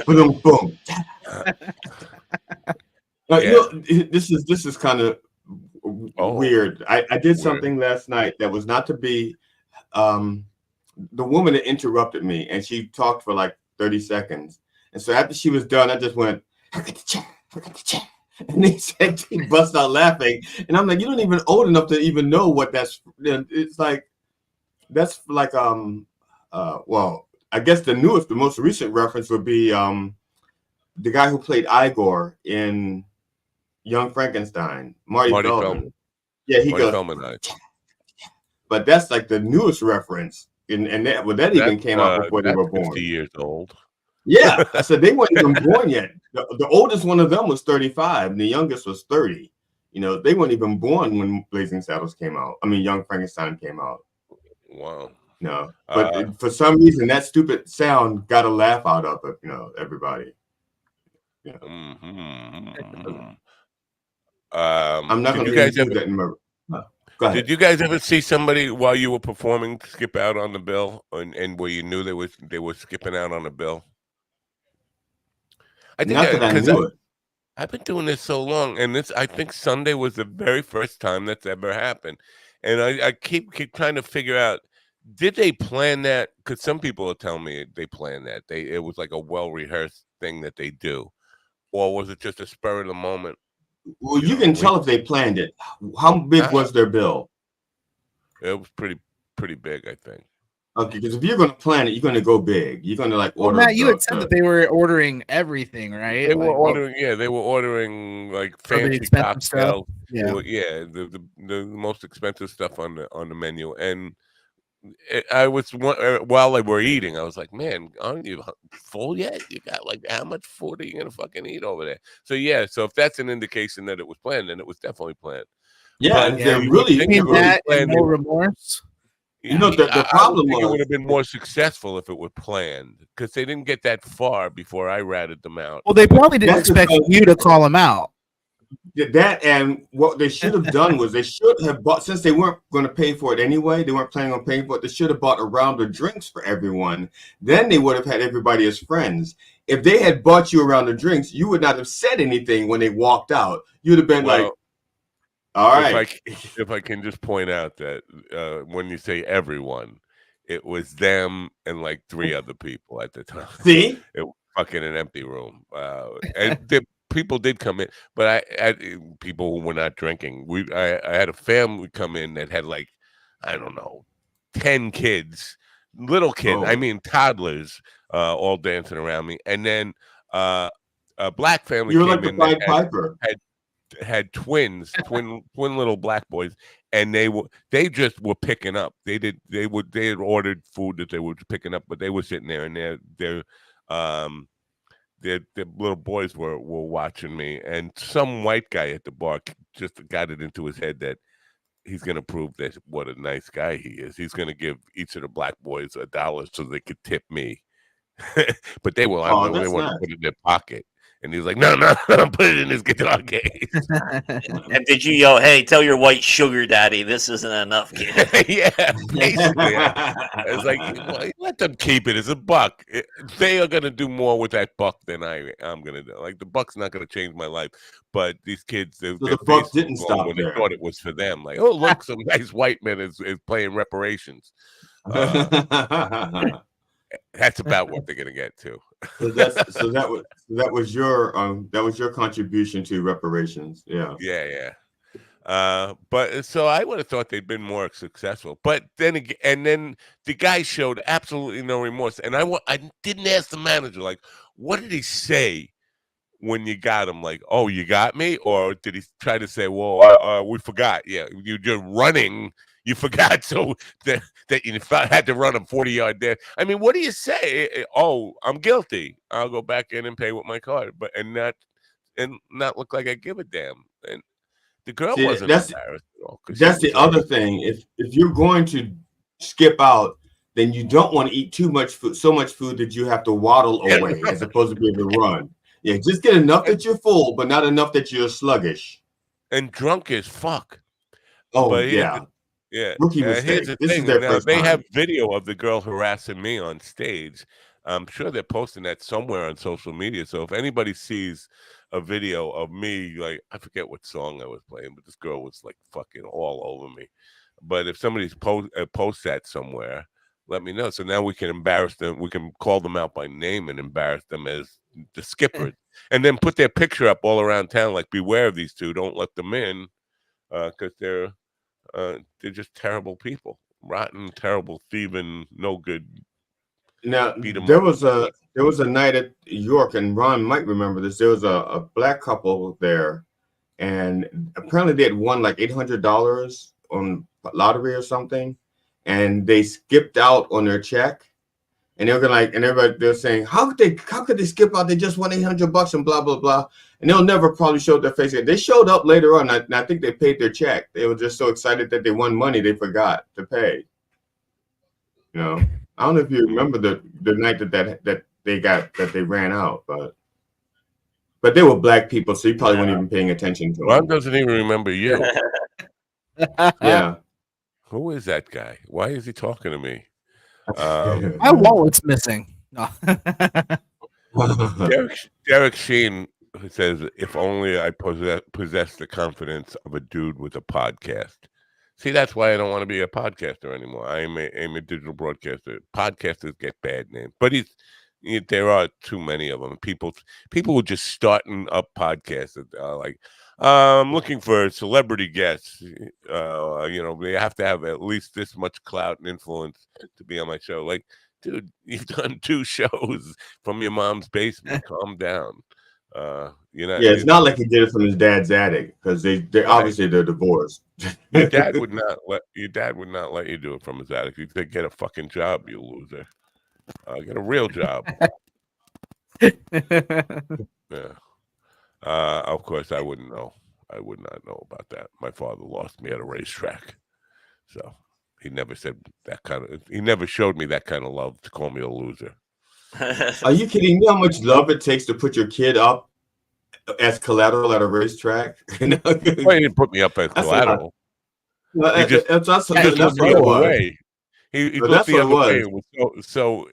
Boom, boom. You know, this is kind of weird. I did something last night that was not to be. The woman that interrupted me, and she talked for like 30 seconds. And so after she was done, I just went, look at the chat, look at the chat. And he said, he bust out laughing. And I'm like, you don't even old enough to even know what that's. It's like, that's like, well, I guess the most recent reference would be the guy who played Igor in Young Frankenstein, Marty Feldman. Yeah, he goes. But that's like the newest reference, and that even came out before they were born. 50 years old. Yeah, I said they weren't even born yet. The oldest one of them was 35, and the youngest was 30. You know, they weren't even born when Blazing Saddles came out. I mean, Young Frankenstein came out. Wow. No, but for some reason, that stupid sound got a laugh out of it. You know, everybody. Yeah. I'm not going to do that in my. Did you guys ever see somebody while you were performing skip out on the bill, and where you knew they were skipping out on the bill? I think I've been doing this so long, and I think Sunday was the very first time that's ever happened, and I keep trying to figure out, did they plan that? Because some people are telling me they planned that. It was like a well-rehearsed thing that they do, or was it just a spur of the moment? Well, you can tell if they planned it. How big was their bill? It was pretty big, I think. Okay, because if you're going to plan it, you're going to go big. You're going to like order. Well, Matt, you had said that they were ordering everything, right? They were ordering, they were ordering like fancy cocktails. Yeah, the most expensive stuff on the menu. And I was while they were eating, I was like, man, aren't you full yet? You got like, how much food are you gonna fucking eat over there? So yeah, so if that's an indication that it was planned, then it was definitely planned. Yeah, they're really that and more remorse. You know, the problem was, it would have been more successful if it were planned, because they didn't get that far before I ratted them out. Well, they probably didn't expect you to call them out. That, and what they should have done was they should have bought, since they weren't going to pay for it anyway, they weren't planning on paying for it, they should have bought a round of drinks for everyone. Then they would have had everybody as friends. If they had bought you a round of drinks, you would not have said anything when they walked out. You'd have been like, all right. If I can just point out that when you say everyone, it was them and like 3 other people at the time. See? It was fucking an empty room. And people did come in, but I people who were not drinking. I had a family come in that had like, I don't know, 10 kids, little kids. I mean toddlers, all dancing around me, and then a black family You were came like the in Pied that Piper. had twin little black boys, and they just were picking up. They had ordered food that they were picking up, but they were sitting there, and their little boys were watching me, and some white guy at the bar just got it into his head that he's going to prove that what a nice guy he is. He's going to give each of the black boys $1 so they could tip me. But they were they want to put it in their pocket. And he was like, no, put it in his guitar case. And did you yell, hey, tell your white sugar daddy this isn't enough, kid? Yeah, basically. It's like, well, let them keep it. It's $1. They are going to do more with that $1 than I'm going to do. Like, the $1's not going to change my life. But these kids, so the $1 didn't stop when there. They thought it was for them. Like, oh, look, some nice white man is playing reparations. That's about what they're going to get to. So that was your contribution to reparations. Yeah. But so I would have thought they'd been more successful. But then again, and then the guy showed absolutely no remorse. And I didn't ask the manager, like, what did he say when you got him? Like, oh, you got me? Or did he try to say, well, we forgot? Yeah, you're just running. You forgot, so that you had to run a 40-yard dash. I mean, what do you say? Oh, I'm guilty. I'll go back in and pay with my card, but not look like I give a damn. And the girl wasn't embarrassed at all. That's the other thing. If you're going to skip out, then you don't want to eat too much food, so much food that you have to waddle away, as opposed to be able to run. Yeah, just get enough that you're full, but not enough that you're sluggish and drunk as fuck. Oh, but yeah. Yeah. Rookie mistake. Here's the thing. Now, they have video of the girl harassing me on stage. I'm sure they're posting that somewhere on social media. So if anybody sees a video of me, like, I forget what song I was playing, but this girl was like fucking all over me. But if somebody posts that somewhere, let me know. So now we can embarrass them. We can call them out by name and embarrass them as the skippers, and then put their picture up all around town. Like, beware of these two. Don't let them in, because they're just terrible people, rotten, terrible, thieving, no good. Now there was a night at York, and Ron might remember this. There was a black couple there, and apparently they had won like $800 on lottery or something, and they skipped out on their check. And they're like, and everybody, they're saying, how could they skip out? They just won $800 and blah blah blah. And they'll never probably show their face again. They showed up later on, and I think they paid their check. They were just so excited that they won money, they forgot to pay. You know, I don't know if you remember the night that they ran out, but they were black people, so you probably weren't even paying attention to them. Ron doesn't even remember you. Yeah. Who is that guy? Why is he talking to me? My wallet's missing. No. Derek Sheen says, if only I possess the confidence of a dude with a podcast. See, that's why I don't want to be a podcaster anymore. I'm a digital broadcaster. Podcasters get bad names, but there are too many of them. People who just starting up podcasts are like, I'm looking for celebrity guests. They have to have at least this much clout and influence to be on my show. Like, dude, you've done 2 shows from your mom's basement. Calm down. It's not like he did it from his dad's attic, because they obviously they're divorced. Your dad would not let you do it from his attic. He'd say, get a fucking job, you loser. Get a real job. Yeah. Of course, I wouldn't know. I would not know about that. My father lost me at a racetrack, so he never said that kind of. He never showed me that kind of love to call me a loser. Are you kidding me? How much love it takes to put your kid up as collateral at a racetrack? Well, he didn't put me up as collateral. He just that's looked the other way. He looked the other way and was so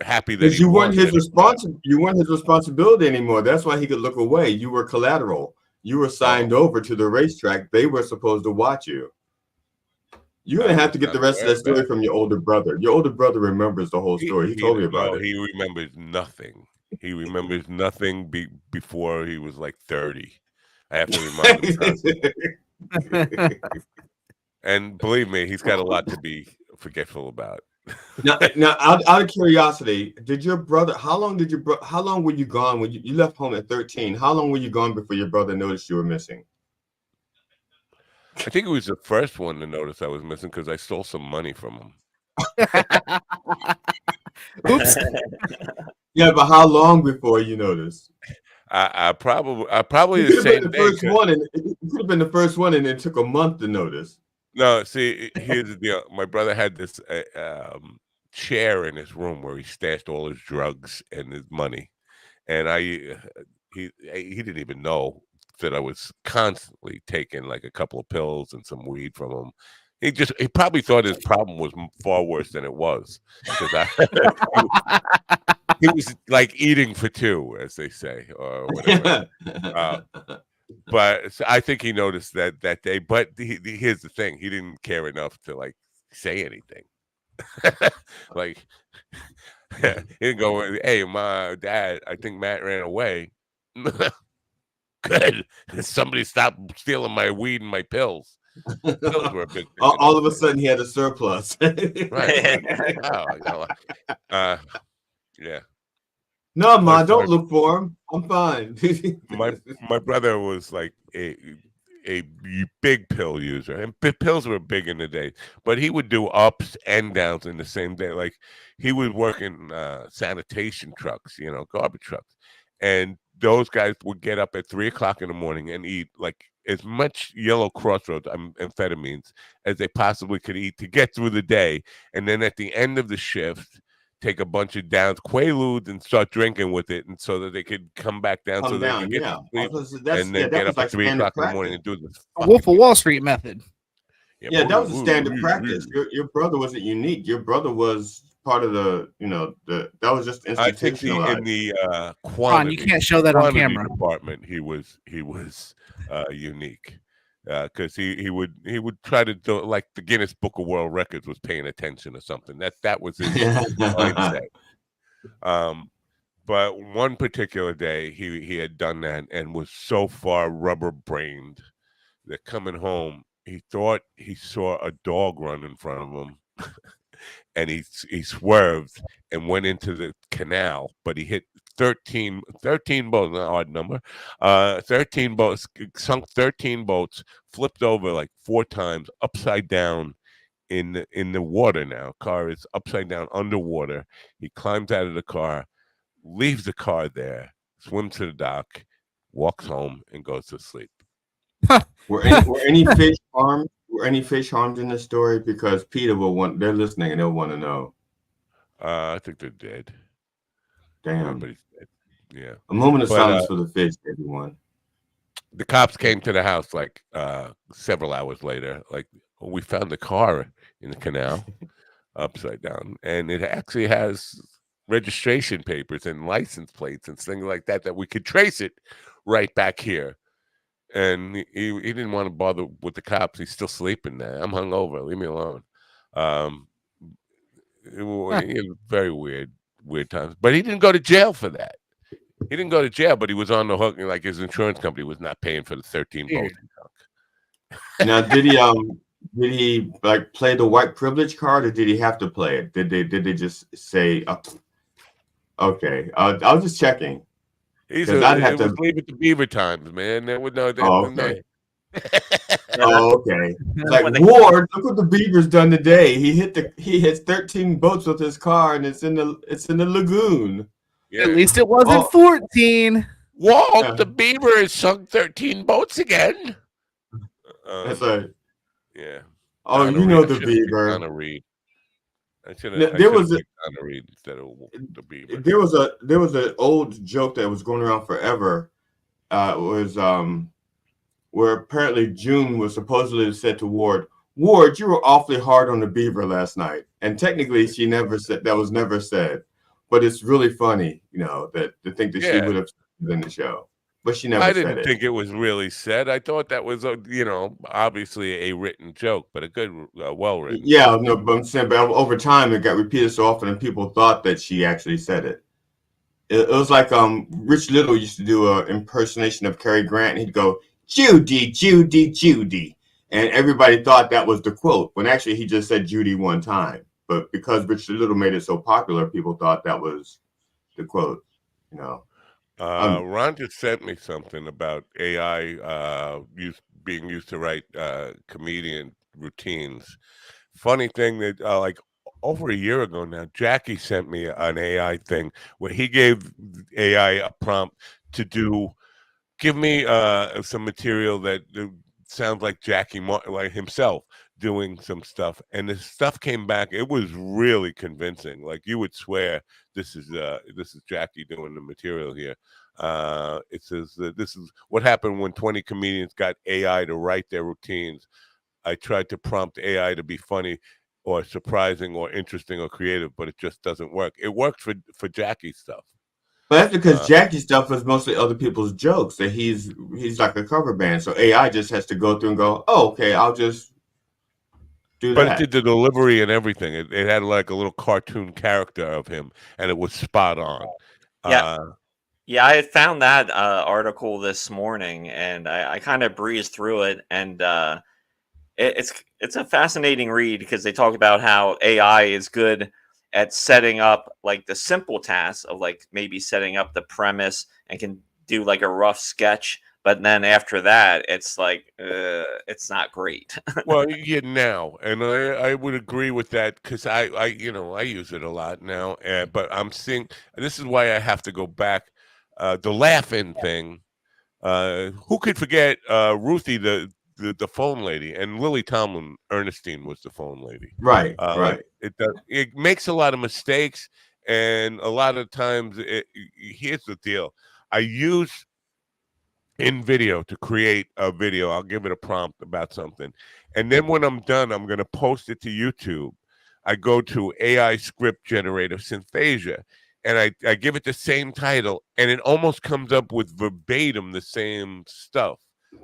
happy that you weren't his responsibility anymore. That's why he could look away. You were collateral. You were signed over to the racetrack. They were supposed to watch you. You're going to have to get the rest of that story from your older brother. Your older brother remembers the whole story. He told me about it. He remembers nothing. He remembers nothing before he was like 30. I have to remind him constantly. And believe me, he's got a lot to be forgetful about. Now, out of curiosity, did your brother? How long were you gone when you left home at 13? How long were you gone before your brother noticed you were missing? I think he was the first one to notice I was missing because I stole some money from him. Oops. Yeah, but how long before you noticed? I probably You the could have same been the day. first one, and it could have been the first one, and it took a month to notice. No, see, here's the deal. My brother had this chair in his room where he stashed all his drugs and his money, and he didn't even know that I was constantly taking like a couple of pills and some weed from him. He probably thought his problem was far worse than it was because he was like eating for two, as they say, or whatever. But I think he noticed that day. But here's the thing: he didn't care enough to like say anything. Like he didn't go, "Hey, my dad, I think Matt ran away." Good. Somebody stopped stealing my weed and my pills. Pills were a big thing. All of a sudden, he had a surplus. Right. Wow. Yeah. No, Ma, don't look for him. I'm fine. my brother was like a big pill user, and pills were big in the day. But he would do ups and downs in the same day. Like he would work in sanitation trucks, garbage trucks, and those guys would get up at 3:00 in the morning and eat like as much Yellow Crossroads amphetamines as they possibly could eat to get through the day, and then at the end of the shift, take a bunch of downs, Quaaludes, and start drinking with it, and so that they could come back down, so they could get to sleep, and then get up at 3:00 in the morning and do this. Wolf of Wall Street method. Yeah, that was a standard practice. Your brother wasn't unique. Your brother was part of the, that was just institutionalized. I think in the quantity, you can't show that on camera. Department, he was unique. Because he would try to do like the Guinness Book of World Records was paying attention or something. That was his mindset. But one particular day he had done that and was so far rubber brained that coming home he thought he saw a dog run in front of him, and he swerved and went into the canal, but he hit 13 boats, an odd number, 13 boats, sunk 13 boats, flipped over like 4 times, upside down in the water now. Car is upside down underwater. He climbs out of the car, leaves the car there, swims to the dock, walks home, and goes to sleep. Were any fish harmed? Were any fish harmed in this story? Because Peter they're listening and they'll want to know. I think they're dead. Damn. Everybody's dead. Yeah. A moment of silence for the fish, everyone. The cops came to the house like several hours later. Like, we found the car in the canal upside down, and it actually has registration papers and license plates and things like that we could trace it right back here. And he didn't want to bother with the cops. He's still sleeping there. I'm hungover. Leave me alone. It was very weird times. But he didn't go to jail for that. He didn't go to jail, but he was on the hook. Like his insurance company was not paying for the 13 boats. Now, did he like play the white privilege card, or did he have to play it? Did they just say, okay? I was just checking. I'd have to leave it to Beaver times, man. There would no. Okay. Okay. Like Ward, look what the Beaver's done today. He hits 13 boats with his car, and it's in the lagoon. Yeah. At least it wasn't 14. Walt, the Beaver has sunk 13 boats again. That's right. Yeah. Oh, Donna you know Reed. the Beaver. Donna Reed. There was Donna Reed instead of the Beaver. There was an old joke that was going around forever. It was where apparently June was supposedly said to Ward, you were awfully hard on the Beaver last night. And technically she never said that, was never said. But it's really funny, that to think that she would have said in the show. But she never said it. I didn't think it was really said. I thought that was, obviously a written joke, but a good, well-written. Yeah, no, but I'm saying, but over time it got repeated so often, and people thought that she actually said it. It was like Rich Little used to do an impersonation of Cary Grant, and he'd go, "Judy, Judy, Judy," and everybody thought that was the quote, when actually he just said Judy one time. But because Rich Little made it so popular, people thought that was the quote. You know, Ron just sent me something about AI being used to write comedian routines. Funny thing that like over a year ago now, Jackie sent me an AI thing where he gave AI a prompt to give me some material that sounds like like himself doing some stuff, and the stuff came back. It was really convincing. Like you would swear this is Jackie doing the material here. It says this is what happened when 20 comedians got AI to write their routines. I tried to prompt AI to be funny or surprising or interesting or creative, but it just doesn't work. It worked for Jackie's stuff. but that's because Jackie's stuff is mostly other people's jokes. That he's like a cover band, so AI just has to go through and go, "Oh, okay, I'll just do But it that." did the delivery and everything. It had like a little cartoon character of him, and it was spot on. Yeah. Yeah, I had found that article this morning, and I kind of breezed through it, and it's a fascinating read because they talk about how AI is good at setting up like the simple tasks of like maybe setting up the premise and can do like a rough sketch, but then after that, it's like it's not great. Well, yeah, now, and I would agree with that because I use it a lot now, but I'm seeing this is why I have to go back. The laugh-in thing. Who could forget Ruthie, the phone lady, and Lily Tomlin Ernestine was the phone lady. Right, Like right. it makes a lot of mistakes, and a lot of times, here's the deal: I use in video to create a video. I'll give it a prompt about something, and then when I'm done, I'm going to post it to YouTube. I go to AI script generator Synthesia, and I give it the same title, and it almost comes up with verbatim the same stuff.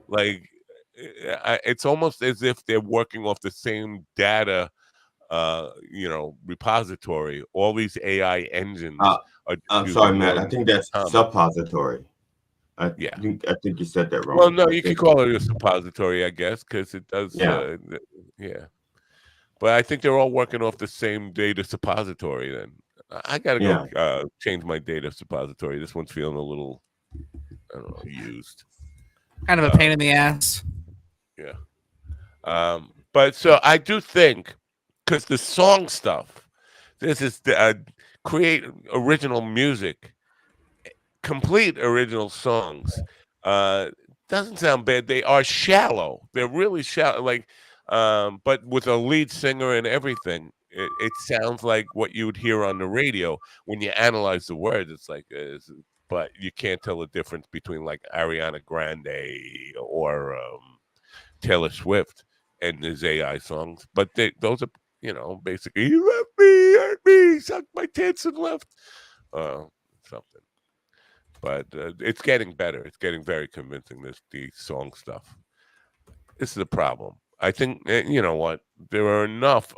Like it's almost as if they're working off the same data repository. All these AI engines are just I'm sorry, using Matt. more I think that's common. suppository. Yeah. I think you said that wrong. Well, no, you could call it a suppository, I guess, because it does. Yeah. Yeah. But I think they're all working off the same data suppository. Then I got to Yeah. go change my data suppository. This one's feeling a little, I don't know, used. Kind of a pain in the ass. Yeah. But so I do think because the song stuff, this is create original music, complete original songs. Doesn't sound bad. They are shallow. They're really shallow. Like, but with a lead singer and everything, it sounds like what you would hear on the radio when you analyze the words. It's like, but you can't tell the difference between like Ariana Grande or Taylor Swift and his AI songs. But those are, basically, you left me, hurt me, sucked my tits and left. Something. But it's getting better. It's getting very convincing. The song stuff. This is a problem. I think you know what? There are enough.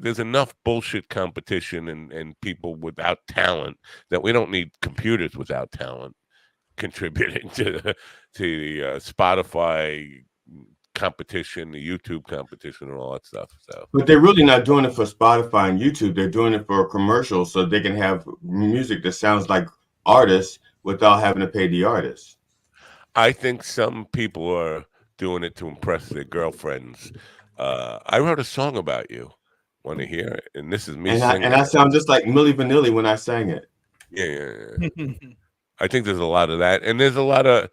There's enough bullshit competition and people without talent that we don't need computers without talent contributing to the Spotify competition, the YouTube competition, and all that stuff. So, But they're really not doing it for Spotify and YouTube. They're doing it for commercials so they can have music that sounds like artists without having to pay the artists. I think some people are doing it to impress their girlfriends. I wrote a song about you. Want to hear it? And this is me singing. I sound just like Milli Vanilli when I sang it. Yeah. I think there's a lot of that, and there's a lot of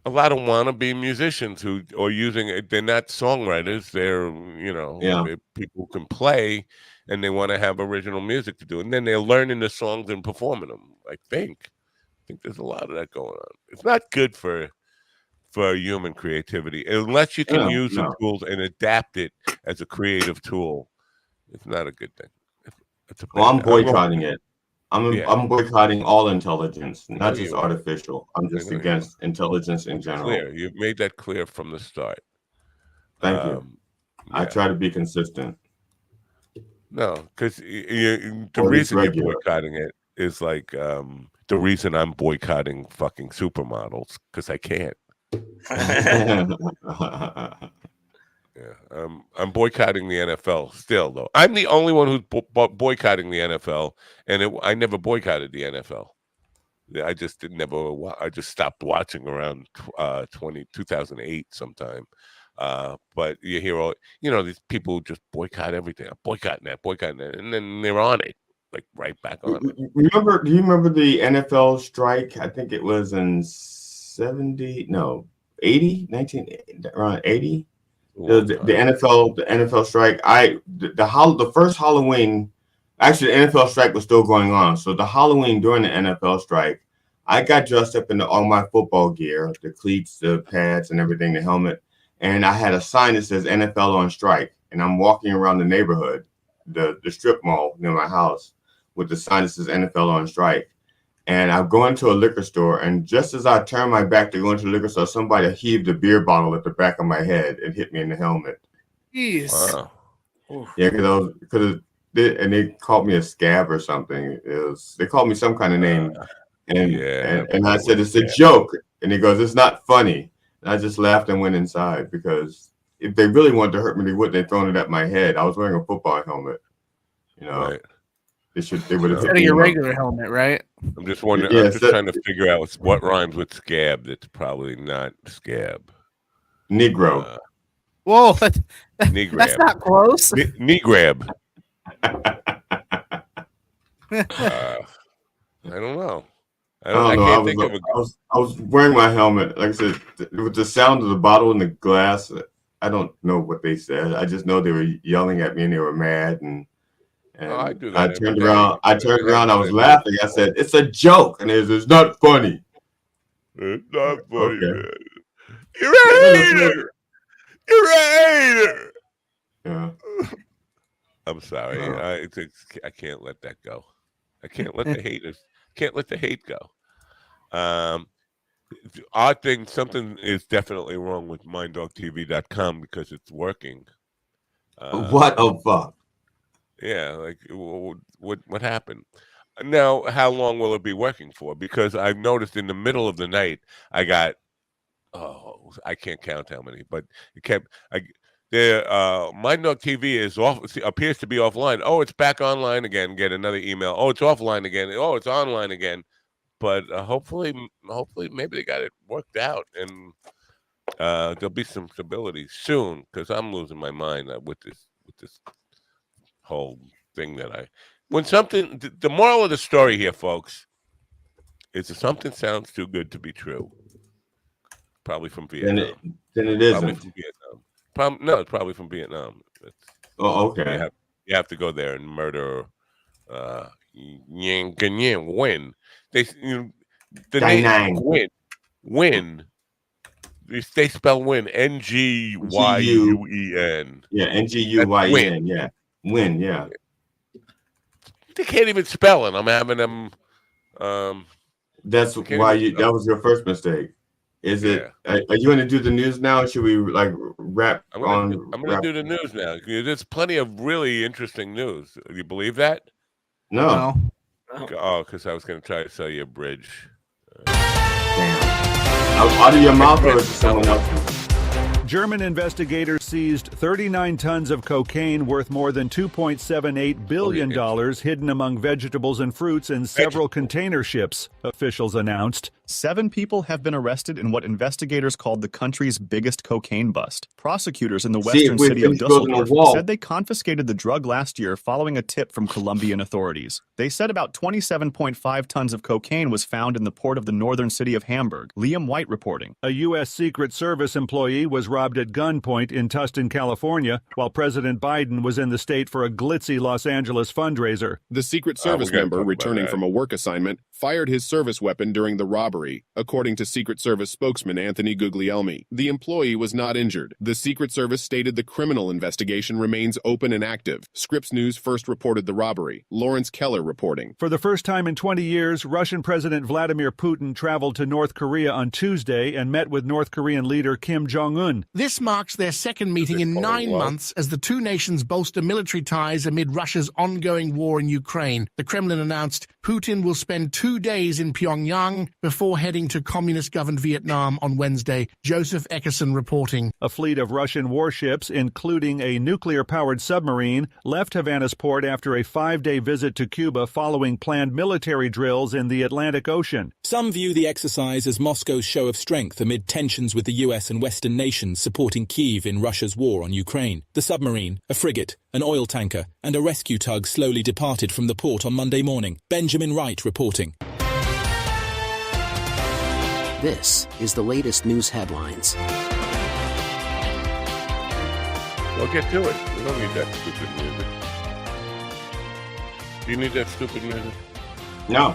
wannabe musicians who are using it. They're not songwriters. They're they're people who can play, and they want to have original music to do, and then they're learning the songs and performing them. I think there's a lot of that going on. It's not good for human creativity unless you can use the tools and adapt it as a creative tool. It's not a good thing. It's a bad. Well, I'm boycotting it. I'm boycotting all intelligence, not just you are. artificial. I'm just against intelligence in general. Clear. You've made that clear from the start. Thank you. I try to be consistent. No, because the reason you're boycotting it is like the reason I'm boycotting fucking supermodels because I can't. Yeah, I'm boycotting the NFL still, though. I'm the only one who's boycotting the NFL, and I never boycotted the NFL. I just I just stopped watching around 2008 sometime. But you hear all, these people just boycott everything. I'm boycotting that, and then they're on it, like right back on it. Do you remember the NFL strike? I think it was in 80, around 80. The NFL strike. The first Halloween, actually the NFL strike was still going on. So the Halloween during the NFL strike, I got dressed up in all my football gear, the cleats, the pads, and everything, the helmet, and I had a sign that says NFL on strike. And I'm walking around the neighborhood, the strip mall near my house, with the sign that says NFL on strike. And I'm going to a liquor store, and just as I turn my back to go into the liquor store, somebody heaved a beer bottle at the back of my head and hit me in the helmet. Jeez. Wow. Yeah, because they called me a scab or something. They called me some kind of name, and I said it's a joke, and he goes, it's not funny. And I just laughed and went inside because if they really wanted to hurt me, they wouldn't have thrown it at my head. I was wearing a football helmet, Right. They would have instead of your regular helmet, right? I'm just wondering. I'm just trying to figure out what rhymes with scab. That's probably not scab. Negro. Whoa, Negrab. That's not close. Negrab. I don't know. I can't think of a. I was wearing my helmet. Like I said, with the sound of the bottle and the glass, I don't know what they said. I just know they were yelling at me and they were mad and. I do that. I turned around. I was laughing. I said, "It's a joke," and it's not funny. It's not funny, man. You're a hater. You're a hater. Yeah. I'm sorry. I can't let that go. I can't let the haters. Can't let the hate go. Odd thing. Something is definitely wrong with MindDogTV.com because it's working. What a fuck. Yeah, like what happened? Now, how long will it be working for? Because I've noticed in the middle of the night, I got I can't count how many, but it kept. My Dog TV is off. Appears to be offline. Oh, it's back online again. Get another email. Oh, it's offline again. Oh, it's online again. But hopefully, maybe they got it worked out, and there'll be some stability soon. Because I'm losing my mind with this whole thing the moral of the story here, folks, is that something sounds too good to be true. Probably from Vietnam. Then it isn't. Probably from Vietnam. No, it's probably from Vietnam. Okay. You have to go there and murder Nguyen Nguyen. The name Nguyen. They spell win Nguyen. Yeah, Nguyen. Yeah, win. Yeah. They can't even spell it. I'm having them. That's why that was your first mistake. Is it? Are you going to do the news now? Or should we wrap I'm going to do the news now. There's plenty of really interesting news. Do you believe that? No. Oh, because I was going to try to sell you a bridge. Damn. Out of your mouth or is it someone else's? German investigators seized 39 tons of cocaine worth more than $2.78 billion hidden among vegetables and fruits in several container ships, officials announced. 7 people have been arrested in what investigators called the country's biggest cocaine bust. Prosecutors in the western city of Dusseldorf said they confiscated the drug last year following a tip from Colombian authorities. They said about 27.5 tons of cocaine was found in the port of the northern city of Hamburg. Liam White reporting. A U.S. Secret Service employee was robbed at gunpoint in Tustin, California, while President Biden was in the state for a glitzy Los Angeles fundraiser. The Secret Service member returning from a work assignment fired his service weapon during the robbery, according to Secret Service spokesman Anthony Guglielmi. The employee was not injured. The Secret Service stated the criminal investigation remains open and active. Scripps News first reported the robbery. Lawrence Keller reporting. For the first time in 20 years, Russian President Vladimir Putin traveled to North Korea on Tuesday and met with North Korean leader Kim Jong-un. This marks their second meeting in 9 months as the two nations bolster military ties amid Russia's ongoing war in Ukraine. The Kremlin announced Putin will spend 2 days in Pyongyang before heading to communist-governed Vietnam on Wednesday. Joseph Eckerson reporting. A fleet of Russian warships, including a nuclear-powered submarine, left Havana's port after a 5-day visit to Cuba following planned military drills in the Atlantic Ocean. Some view the exercise as Moscow's show of strength amid tensions with the US and Western nations supporting Kyiv in Russia's war on Ukraine. The submarine, a frigate, an oil tanker, and a rescue tug slowly departed from the port on Monday morning. Benjamin Wright reporting. This is the latest news headlines. We'll get to it. We don't need that stupid music. Do you need that stupid music? No.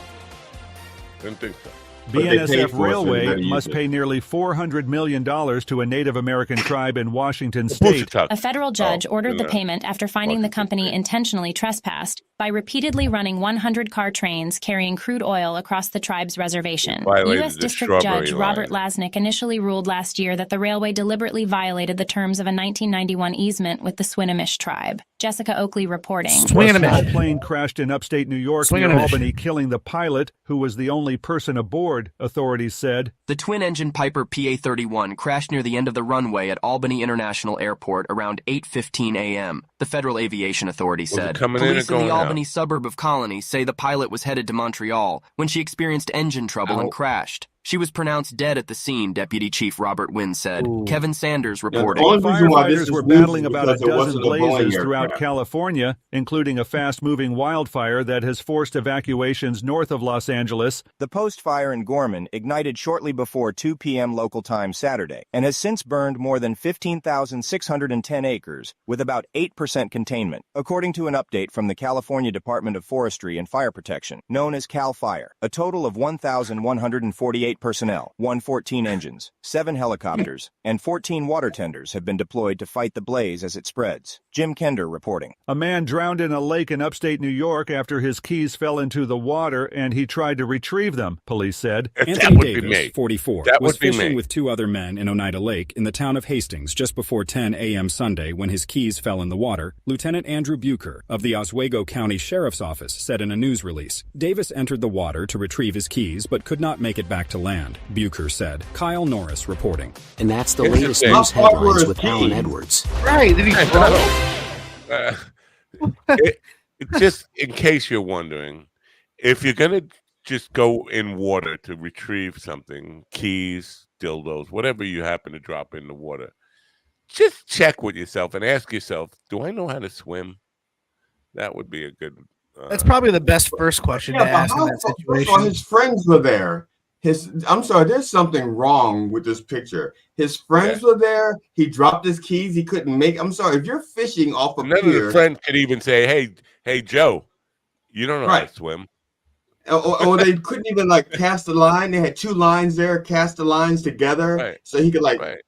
Didn't think so. BNSF Railway must pay nearly $400 million to a Native American tribe in Washington state. A federal judge ordered the payment after finding the company intentionally trespassed by repeatedly running 100-car trains carrying crude oil across the tribe's reservation. U.S. District Judge Robert Lasnik initially ruled last year that the railway deliberately violated the terms of a 1991 easement with the Swinomish tribe. Jessica Oakley reporting. A small plane crashed in upstate New York near Albany, killing the pilot, who was the only person aboard, authorities said. The twin-engine Piper PA-31 crashed near the end of the runway at Albany International Airport around 8:15 a.m., the Federal Aviation Authority said. Police in the Albany suburb of Colony say the pilot was headed to Montreal when she experienced engine trouble and crashed. She was pronounced dead at the scene, Deputy Chief Robert Wynn said. Kevin Sanders reporting. Firefighters were battling about a dozen blazes throughout California, including a fast-moving wildfire that has forced evacuations north of Los Angeles. The Post fire in Gorman ignited shortly before 2 p.m. local time Saturday and has since burned more than 15,610 acres, with about 8% containment, according to an update from the California Department of Forestry and Fire Protection, known as CAL FIRE. A total of 1,148 personnel, 114 engines, 7 helicopters, and 14 water tenders have been deployed to fight the blaze as it spreads. Jim Kender reporting. A man drowned in a lake in upstate New York after his keys fell into the water and he tried to retrieve them, police said. Anthony Davis, 44, was fishing with 2 other men in Oneida Lake in the town of Hastings just before 10 a.m. Sunday when his keys fell in the water, Lieutenant Andrew Bucher of the Oswego County Sheriff's Office said in a news release. Davis entered the water to retrieve his keys but could not make it back to land, Bucher said. Kyle Norris reporting. And that's the latest news headlines with Alan Edwards. Right. Just in case you're wondering, if you're going to just go in water to retrieve something, keys, dildos, whatever you happen to drop in the water, just check with yourself and ask yourself, do I know how to swim? That would be a good... That's probably the best first question to ask in that situation. His friends were there. I'm sorry, there's something wrong with this picture. His friends were there. He dropped his keys. He couldn't make. I'm sorry, if you're fishing off a pier. None of the friends could even say, hey, Joe, you don't know how to swim. Or they couldn't even cast the line. They had 2 lines there, cast the lines together, so he could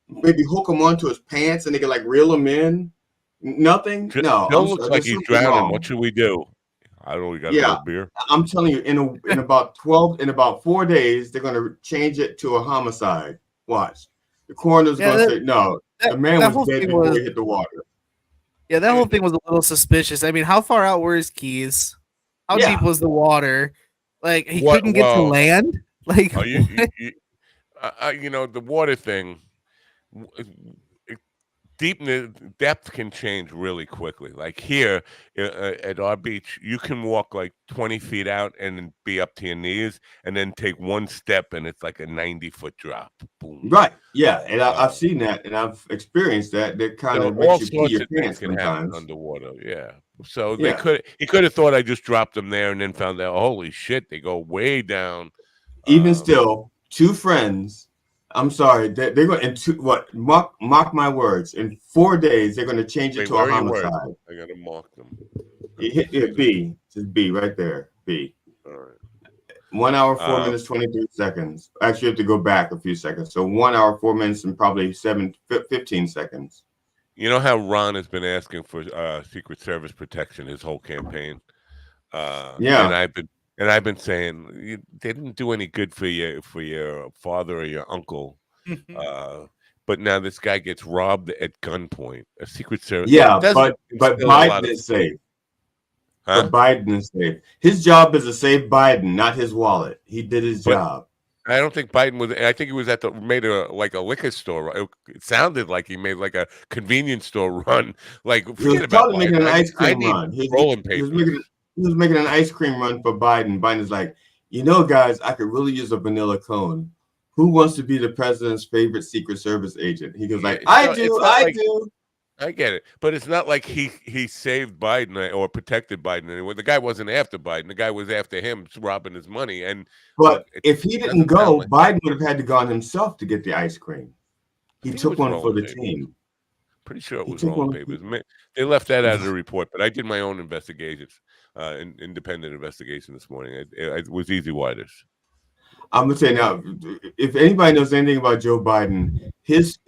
maybe hook them onto his pants and they could reel them in. Nothing. No, Joe looks like he's drowning. Wrong. What should we do? I don't know. We got a beer. I'm telling you, in about 4 days, they're going to change it to a homicide. Watch. The coroner's going to say, no, the man was dead before he hit the water. Yeah, that whole thing was a little suspicious. I mean, how far out were his keys? How deep was the water? He couldn't get to land? The water thing, depth can change really quickly. Like here at our beach, you can walk 20 feet out and be up to your knees, and then take 1 step, and it's like a 90-foot drop. Boom. Right. Yeah, and I've seen that, and I've experienced that. That kind of makes you pee your pants sometimes underwater. Yeah. So he could have thought I just dropped them there, and then found out, holy shit, they go way down. Even still, 2 friends. I'm sorry, they're going to mark my words. In 4 days, they're going to change it to a homicide. I got to mark them. You hit B, just B right there. B. All right. 1 hour, 4 minutes, 23 seconds. Actually, you have to go back a few seconds. So 1 hour, 4 minutes, and probably 15 seconds. You know how Ron has been asking for Secret Service protection his whole campaign. And I've been saying they didn't do any good for your father or your uncle. but now this guy gets robbed at gunpoint. A Secret Service. Yeah, but Biden is safe. Huh? But Biden is safe. His job is to save Biden, not his wallet. He did his job. I don't think Biden was. I think he was made a liquor store. It sounded like he made like a convenience store run. Like forget about making an ice cream run. He was making an ice cream run for Biden. Biden's like, guys, I could really use a vanilla cone. Who wants to be the president's favorite Secret Service agent? He goes like, I do. I get it, but it's not like he saved Biden or protected Biden anyway. The guy wasn't after Biden. The guy was after him, robbing his money. But if he didn't go, Biden would have had to go on himself to get the ice cream. He took one for the team. Pretty sure it was rolling papers. They left that out of the report, but I did my own investigations, independent investigation this morning. It was easy waters. I'm gonna say now, if anybody knows anything about Joe Biden, his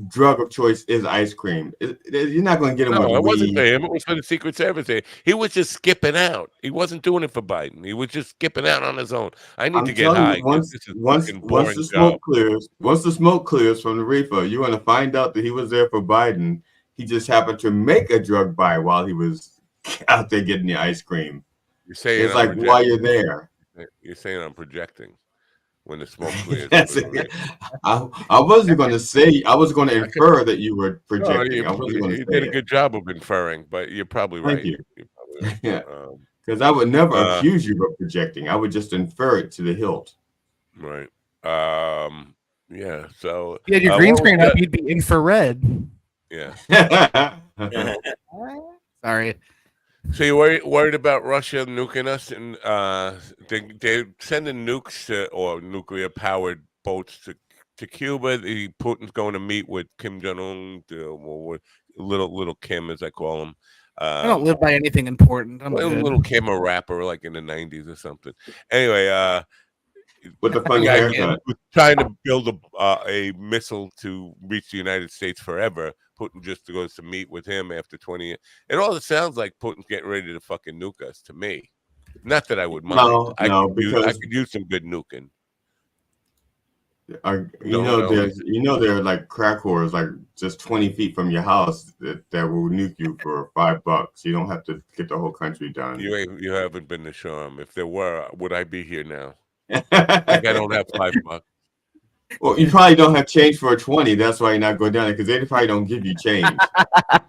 drug of choice is ice cream. You're not gonna get him. No, it wasn't for him. It was for the Secret Service. He was just skipping out. He wasn't doing it for Biden. He was just skipping out on his own. I need to get high. Once the smoke clears from the reefer, you're gonna find out that he was there for Biden. He just happened to make a drug buy while he was out there getting the ice cream. You're saying it's like while you're there. You're saying I'm projecting. When the smoke clears. I wasn't going to say. I was going to infer that you were projecting. You did a good job of inferring, but you're probably right. Thank you. Yeah, because I would never accuse you of projecting. I would just infer it to the hilt. Right. Yeah. So. You had your green screen up. You'd be infrared. Yeah. Sorry. So you worried about Russia nuking us, and they're sending nukes or nuclear-powered boats to Cuba. Putin's going to meet with Kim Jong-un, little Kim, as I call him. I don't live by anything important. I'm good. Little Kim, a rapper like in the '90s or something. Anyway, with the funny haircut, trying to build a missile to reach the United States forever. Putin just goes to meet with him after 20 years. It all sounds like Putin's getting ready to fucking nuke us to me. Not that I would mind. I could use some good nuking. There are like crack whores like just 20 feet from your house that will nuke you for $5. You don't have to get the whole country done. You haven't been to show them. If there were, would I be here now? I don't have $5. Well, you probably don't have change for a 20. That's why you're not going down there, because they probably don't give you change.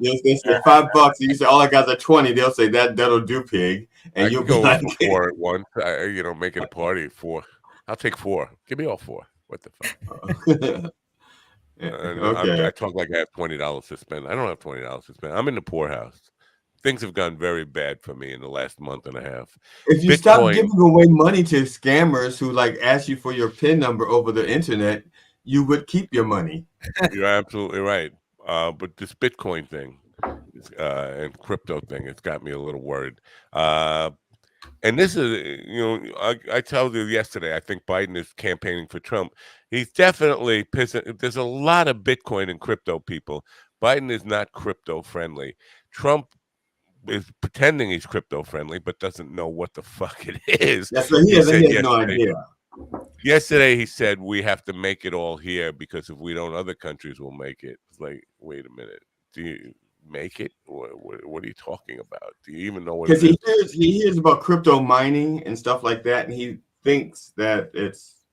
They say $5. You say all I got is 20. They'll say that'll do, pig. And you'll go like, 4 at once. Making a party at 4. I'll take 4. Give me all 4. What the fuck? Okay. I talk like I have $20 to spend. I don't have $20 to spend. I'm in the poorhouse. Things have gone very bad for me in the last month and a half. If you stop giving away money to scammers who ask you for your PIN number over the internet, you would keep your money. You're absolutely right. But this Bitcoin thing and crypto thing, it's got me a little worried. And this is, I told you yesterday, I think Biden is campaigning for Trump. He's definitely pissing. There's a lot of Bitcoin and crypto people. Biden is not crypto friendly. Trump is pretending he's crypto friendly, but doesn't know what the fuck it is. Yes, so he has no idea. Yesterday he said we have to make it all here because if we don't, other countries will make it. It's like, wait a minute, do you make it? What are you talking about? Do you even know what? Because he hears about crypto mining and stuff like that, and he thinks that it's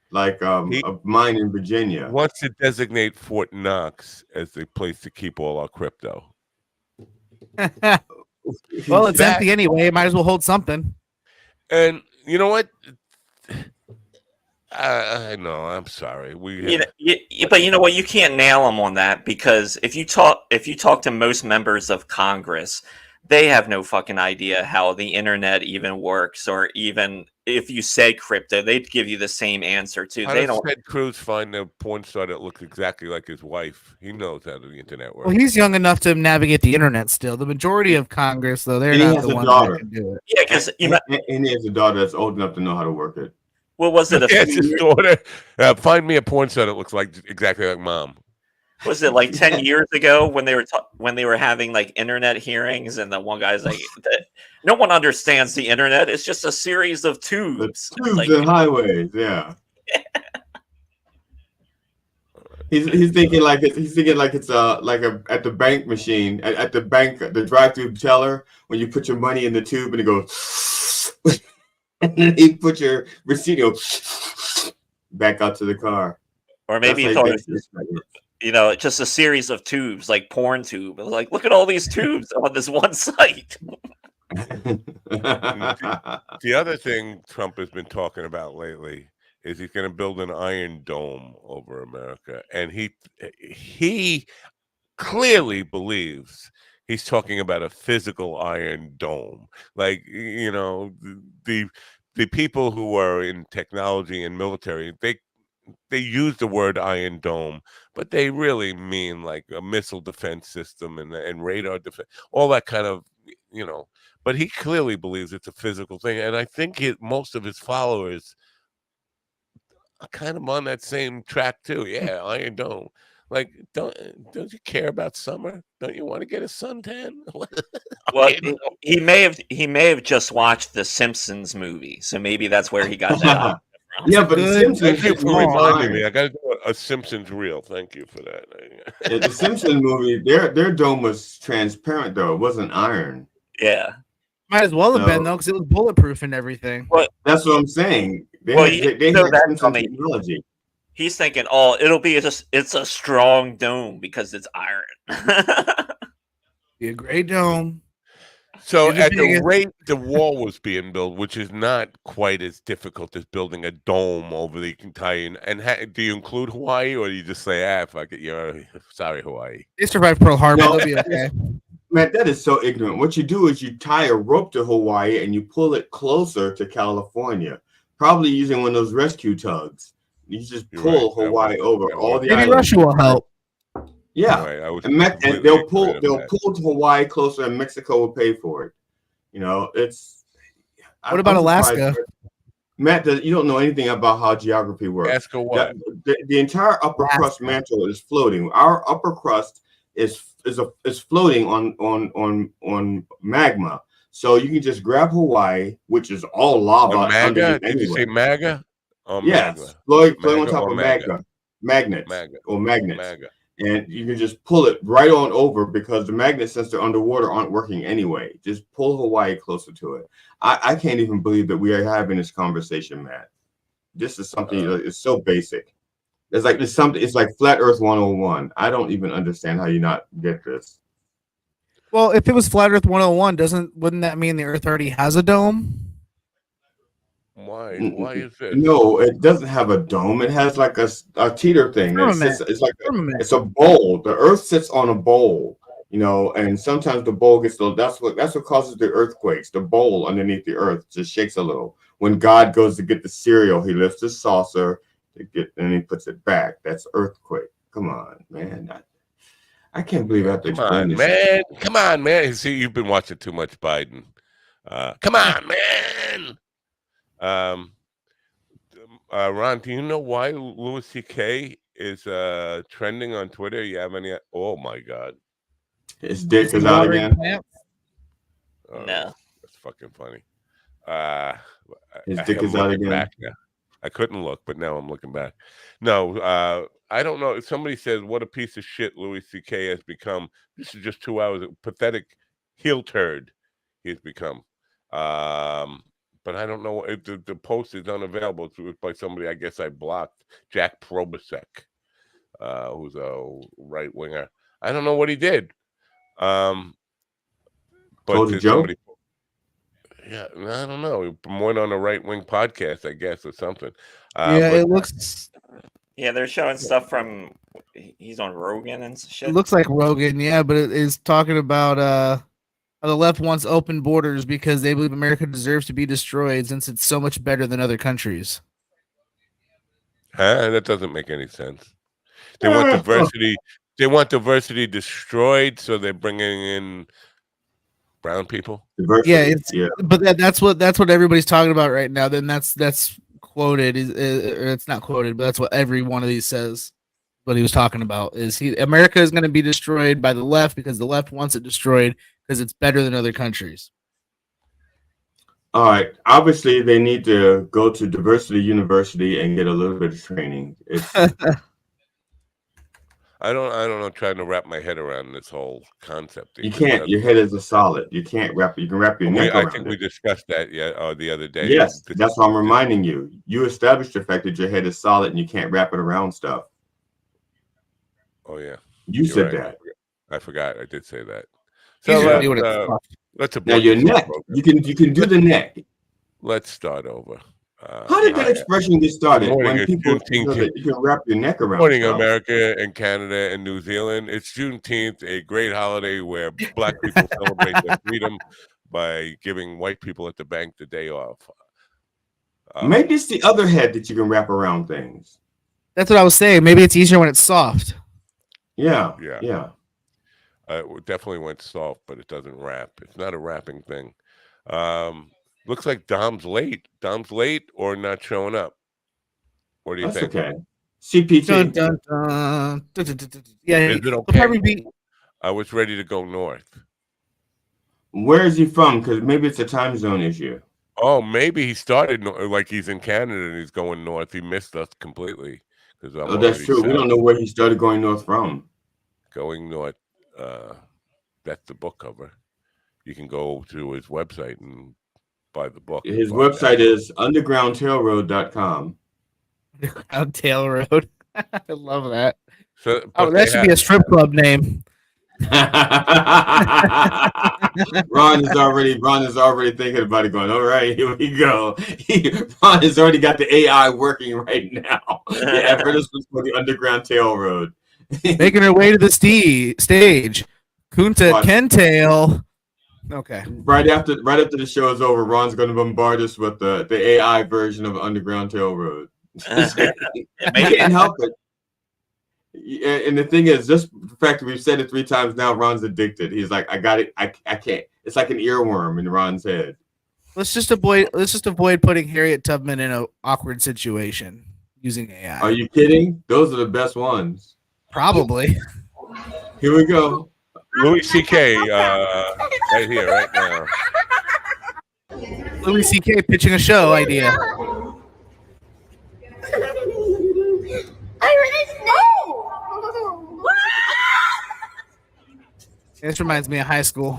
like a mine in Virginia. Wants to designate Fort Knox as the place to keep all our crypto. Well, it's empty anyway. Might as well hold something. And you know what? I know. I'm sorry. But you know what? You can't nail them on that, because if you talk to most members of Congress, they have no fucking idea how the internet even works, or even if you say crypto, they'd give you the same answer too. How does Ted Cruz find a porn star that looks exactly like his wife? He knows how the internet works. Well, he's young enough to navigate the internet still. The majority of Congress, though, they're not the ones that can do it. Yeah, because and he has a daughter that's old enough to know how to work it. What was it? His daughter. Find me a porn star that looks exactly like mom. Was it like 10 years ago when they were having like internet hearings, and the one guy's like, no one understands the internet. It's just a series of tubes. Tubes and highways, yeah. He's thinking like it's at the bank machine at the bank, the drive-through teller, when you put your money in the tube and it goes and then you put your receipt back out to the car. Or maybe he thought it was, just a series of tubes, like porn tube. Like, look at all these tubes on this one site. The other thing Trump has been talking about lately is he's going to build an Iron Dome over America, and he clearly believes he's talking about a physical Iron Dome. Like, the people who are in technology and military, they use the word Iron Dome, but they really mean like a missile defense system and radar defense, all that kind of, But he clearly believes it's a physical thing, and I think most of his followers are kind of on that same track too. Yeah, Iron Dome. Like, don't you care about summer? Don't you want to get a suntan? Well, he may have just watched the Simpsons movie, so maybe that's where he got that. Yeah, but the Simpsons. Thank you for reminding me. I got to do a Simpsons reel. Thank you for that. Yeah, the Simpsons movie, their dome was transparent though; it wasn't iron. Yeah, might as well have been though, because it was bulletproof and everything. Well, that's what I'm saying. They had technology. He's thinking, it's a strong dome because it's iron. Be a great dome. So at the rate the wall was being built, which is not quite as difficult as building a dome over the entire, and do you include Hawaii, or do you just say, fuck it, sorry, Hawaii? They survived Pearl Harbor, they'll be okay. Man, that is so ignorant. What you do is you tie a rope to Hawaii and you pull it closer to California, probably using one of those rescue tugs. You just pull Hawaii over. All the maybe Russia will help. Yeah, and they'll pull to Hawaii closer, and Mexico will pay for it. It's. What about Alaska? Matt, you don't know anything about how geography works. Alaska what? The entire upper crust mantle is floating. Our upper crust is floating on magma. So you can just grab Hawaii, which is all lava. Magma? Did you say MAGA? Yes, floating on top of magnets. And you can just pull it right on over because the magnets, since they're underwater, aren't working anyway. Just pull Hawaii closer to it. I can't even believe that we are having this conversation, Matt. This is something it's so basic. It's like Flat Earth 101. I don't even understand how you not get this. Well, if it was Flat Earth 101, wouldn't that mean the Earth already has a dome? Why? Why is this? No, it doesn't have a dome. It has like a teeter thing. It's a bowl. The Earth sits on a bowl, and sometimes the bowl gets that's what causes the earthquakes. The bowl underneath the Earth just shakes a little. When God goes to get the cereal, he lifts his saucer and he puts it back. That's earthquake. Come on, man. I can't believe I have to explain this. Man. Come on, man. See, you've been watching too much Biden. Come on, man. Ron, do you know why Louis C.K. is trending on Twitter? You have any? Oh my God, his dick is out again. No, that's fucking funny. His dick is out again. I couldn't look, but now I'm looking back. No, I don't know. Somebody says, "What a piece of shit Louis C.K. has become." This is just 2 hours. Pathetic heel turd he's become. But I don't know if the post is unavailable. It was by somebody I guess I blocked, Jack Probasek, who's a right winger. I don't know what he did. But somebody, yeah, I don't know. He went on a right wing podcast, I guess, or something. It looks. Yeah, they're showing stuff from. He's on Rogan and shit. It looks like Rogan, yeah, but it is talking about the left wants open borders because they believe America deserves to be destroyed since it's so much better than other countries. That doesn't make any sense. They want diversity. They want diversity destroyed, so they're bringing in brown people. Diversity, but that's what everybody's talking about right now. Then that's quoted. It's not quoted, but that's what every one of these says. What he was talking about is America is going to be destroyed by the left because the left wants it destroyed because it's better than other countries. All right. Obviously, they need to go to Diversity University and get a little bit of training. I don't know. Trying to wrap my head around this whole concept. You can't. Your head is a solid. You can't wrap. You can wrap your neck around it. I think we discussed that the other day. Yes, that's why I'm reminding you. You established the fact that your head is solid and you can't wrap it around stuff. Oh yeah, you said that. I forgot. I did say that. So let's now your neck. You can do the neck. Let's start over. How did that expression get started? When people know that you can wrap your neck around. Morning, America and Canada and New Zealand. It's Juneteenth, a great holiday where Black people celebrate their freedom by giving white people at the bank the day off. Maybe it's the other head that you can wrap around things. That's what I was saying. Maybe it's easier when it's soft. Yeah. It definitely went soft, but it doesn't wrap. It's not a wrapping thing. Looks like Dom's late. Dom's late or not showing up. What do you think? Okay. CPT. Dun, dun, dun. Dun, dun, dun, dun. Yeah, is it okay? I was ready to go north. Where is he from? Because maybe it's a time zone issue. Oh, maybe he started like he's in Canada and he's going north. He missed us completely. Oh, that's true. We don't know where he started going north from. Going north. That's the book cover. You can go to his website and buy the book. His website is undergroundtailroad.com. Underground Tail Road. I love that. So, that should be a strip club name. Ron is already thinking about it, going, all right, here we go. Ron has already got the AI working right now. Yeah, for this was for the Underground Tail Road. Making her way to the stage. Kunta Kentail. Okay. Right after the show is over, Ron's going to bombard us with the AI version of Underground Tail Road. He can't help it. And the thing is, just the fact that we've said it 3 times now, Ron's addicted. He's like, I got it. I can't. It's like an earworm in Ron's head. Let's just avoid putting Harriet Tubman in an awkward situation using AI. Are you kidding? Those are the best ones. Probably. Here we go. Louis C.K. Right here, right now. Louis C.K. pitching a show idea. This reminds me of high school.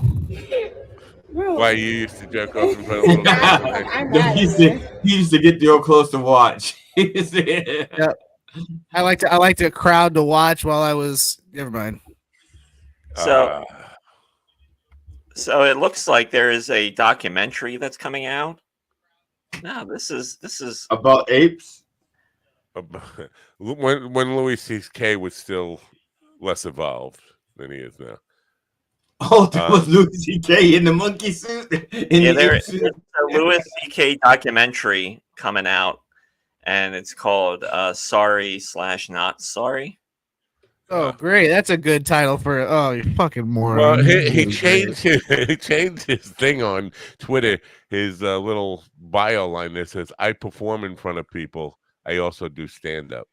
Why you used to jerk off in front of little he used to get real close to watch. Yep. I liked a crowd to watch while I was. Never mind. So it looks like there is a documentary that's coming out. No, this is about apes. When Louis C.K. was still less evolved than he is now. Oh, that was Louis C.K. in the monkey suit. There's a Louis C.K. documentary coming out, and it's called "Sorry/Not Sorry." Oh, great! That's a good title for. Oh, you fucking moron! Well, he changed his thing on Twitter. His little bio line that says, "I perform in front of people. I also do stand up."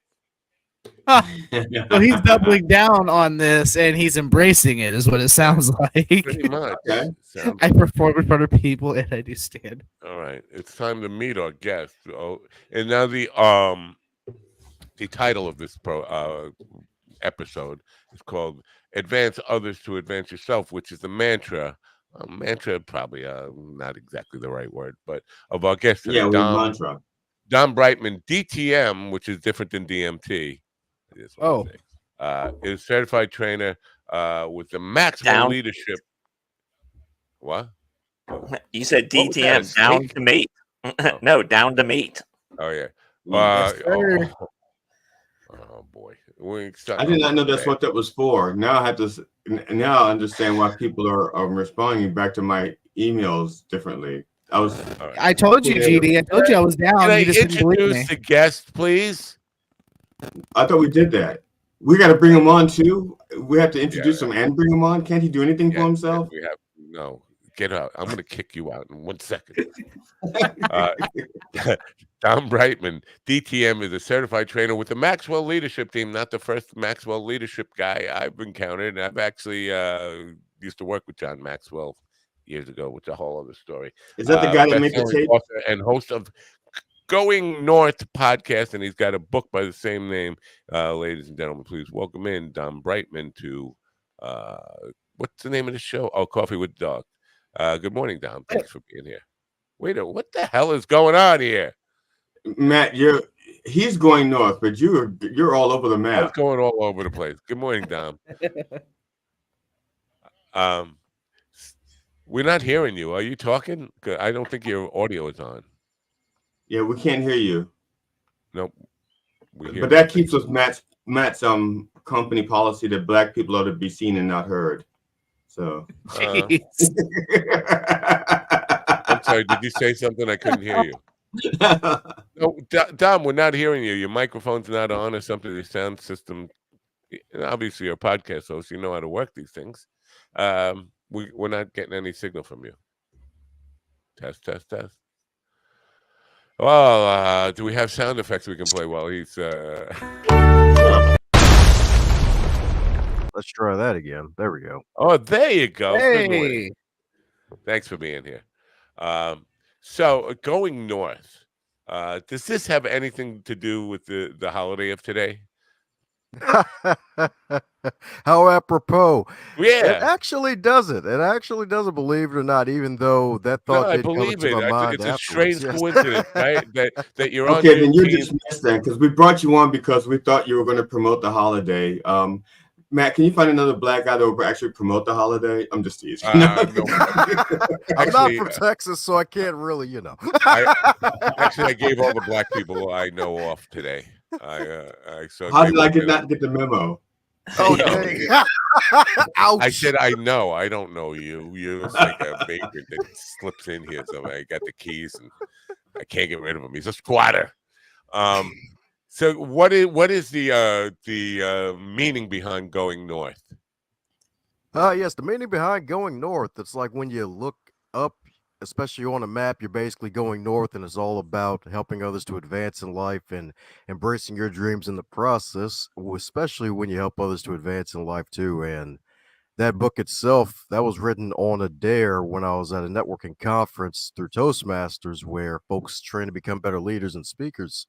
So he's doubling down on this, and he's embracing it. Is what it sounds like. Pretty much. Okay. I perform in front of people, and I do stand. All right, it's time to meet our guest. Oh, and now the title of this episode is called "Advance Others to Advance Yourself," which is the mantra. Mantra, probably not exactly the right word, but of our guest today, mantra. Don Brightman, DTM, which is different than DMT. Is certified trainer with the maximum leadership. What? You said DTM, down to meat. No, down to meat. Oh yeah. Oh boy. I did not know that's what that was for. Now I understand why people are responding back to my emails differently. I told you, GD. I told you I was down. Can you just didn't believe me. Introduce the guest, please. I thought we did that. We got to bring him on too. We have to introduce him and bring him on. Can't he do anything for himself? No. Get out. I'm going to kick you out in 1 second. Don Brightman, DTM, is a certified trainer with the Maxwell Leadership Team. Not the first Maxwell Leadership guy I've encountered. I've actually used to work with John Maxwell years ago, which is a whole other story. Is that the guy that made the tape? And host of Going North podcast, and he's got a book by the same name. Ladies and gentlemen, please welcome in Don Brightman to what's the name of the show? Oh, Coffee with the Dog. Good morning, Don. Thanks for being here. Wait a what the hell is going on here? Matt, he's going north, but you're all over the map. I was going all over the place. Good morning, Dom. We're not hearing you. Are you talking? I don't think your audio is on. Yeah, we can't hear you. Nope. But that keeps us Matt's company policy that black people are to be seen and not heard. So I'm sorry, did you say something? I couldn't hear you. No, Dom, we're not hearing you. Your microphone's not on or something. The sound system. Obviously, you're a podcast host. You know how to work these things. We're not getting any signal from you. Test. Well, do we have sound effects we can play while he's... Let's try that again. There we go. Oh, there you go. Hey. Thanks for being here. So, going north, does this have anything to do with the holiday of today? How apropos. Yeah. It actually doesn't. It actually doesn't, believe it or not, even though that thought did come into my mind. It's a strange coincidence, right? That you're okay, then you're dismissed then, because we brought you on because we thought you were going to promote the holiday. Matt, can you find another black guy that will actually promote the holiday? I'm just teasing. No. I'm not from Texas, so I can't really, I gave all the black people I know off today. How did I not get the memo? Oh, dang. Ouch. I said, I know. I don't know you. You're like a vagrant that slips in here. So I got the keys and I can't get rid of him. He's a squatter. So what is the meaning behind going north? Yes, the meaning behind going north. It's like when you look up, especially on a map, you're basically going north, and it's all about helping others to advance in life and embracing your dreams in the process, especially when you help others to advance in life too. And that book itself, that was written on a dare when I was at a networking conference through Toastmasters, where folks train to become better leaders and speakers.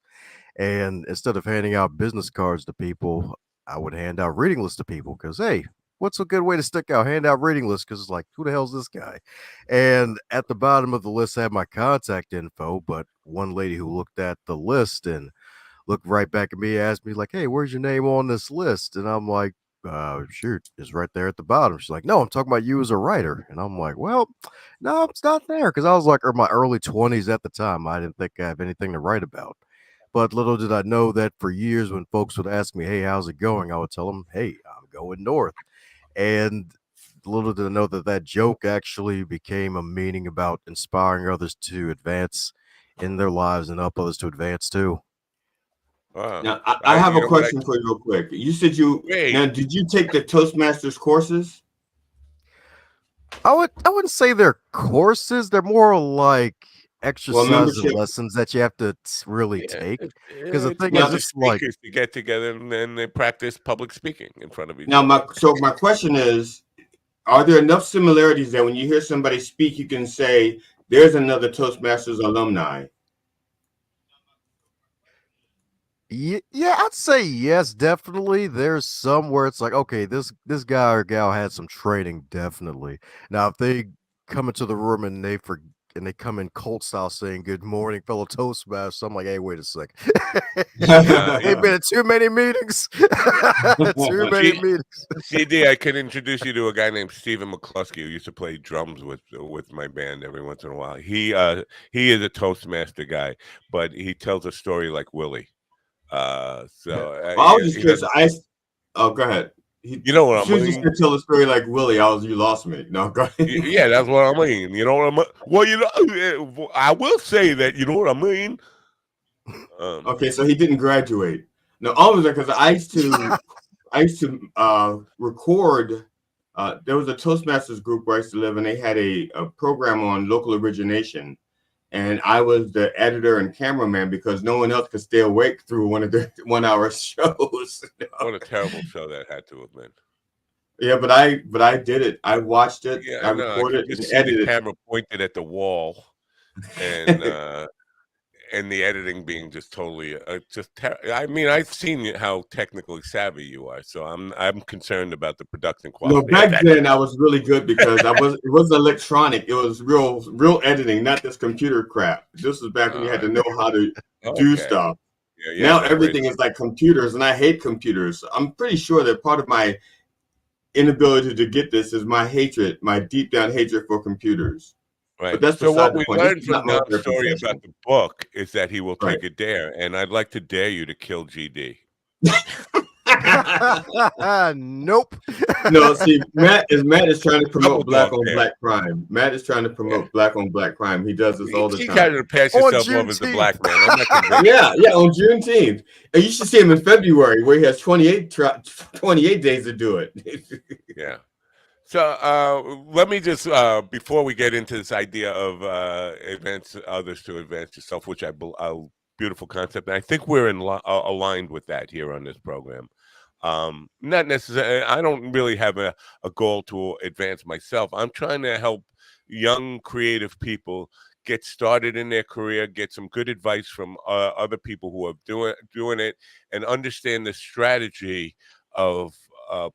And instead of handing out business cards to people, I would hand out reading lists to people because, hey, what's a good way to stick out? Hand out reading lists because it's like, who the hell's this guy? And at the bottom of the list, I had my contact info. But one lady who looked at the list and looked right back at me, asked me like, hey, where's your name on this list? And I'm like, shoot, it's right there at the bottom. She's like, no, I'm talking about you as a writer. And I'm like, well, no, it's not there. Because I was like in my early 20s at the time. I didn't think I have anything to write about. But little did I know that for years when folks would ask me, hey, how's it going? I would tell them, hey, I'm going north. And little did I know that joke actually became a meaning about inspiring others to advance in their lives and help others to advance too. Now, I have a question for you real quick. You said did you take the Toastmasters courses? I wouldn't say they're courses. They're more like exercise and lessons that you have to really take. Because the thing is, it's like to get together and then they practice public speaking in front of each other. Now, my question is, are there enough similarities that when you hear somebody speak, you can say, there's another Toastmasters alumni? Yeah, I'd say yes, definitely. There's some where it's like, okay, this guy or gal had some training, definitely. Now, if they come into the room and they come in cult style saying, good morning, fellow Toastmasters, I'm like, hey, wait a sec. They've been in too many meetings. Too many meetings. CD, I could introduce you to a guy named Stephen McCluskey who used to play drums with my band every once in a while. He is a Toastmaster guy, but he tells a story like Willie. I was just curious. Go ahead. You know what I mean? Just to tell a story like Willie, you lost me. No, go ahead. Yeah, that's what I mean. You know what I mean? Well, I will say that. You know what I mean? Okay, so he didn't graduate. No, all of that because I used to record. There was a Toastmasters group where I used to live, and they had a program on local origination. And I was the editor and cameraman because no one else could stay awake through one of the 1 hour shows. What a terrible show that had to have been. Yeah, but I did it. I watched it. Yeah, I recorded it. And edited the camera pointed at the wall, and and the editing being just totally I mean, I've seen how technically savvy you are, so I'm concerned about the production quality. No, back then I was really good because it was electronic. It was real editing, not this computer crap. This was back when you had to know how to do stuff. Now everything is like computers, and I hate computers. I'm pretty sure that part of my inability to get this is my hatred, my deep down hatred for computers. Right. But that's so what beside the we point. learned from Dom's story about the book is that he will take a dare, and I'd like to dare you to kill GD. Nope. No, see, Matt is trying to promote black on black crime. Matt is trying to promote black on black crime. He does this all the time. You kind of pass yourself off as a black man. I'm not convinced. Yeah, on Juneteenth. And you should see him in February where he has 28 days to do it. Yeah. So let me just, before we get into this idea of advance others to advance yourself, which a beautiful concept, and I think we're aligned with that here on this program. Not necessarily, I don't really have a goal to advance myself. I'm trying to help young creative people get started in their career, get some good advice from other people who are doing it, and understand the strategy of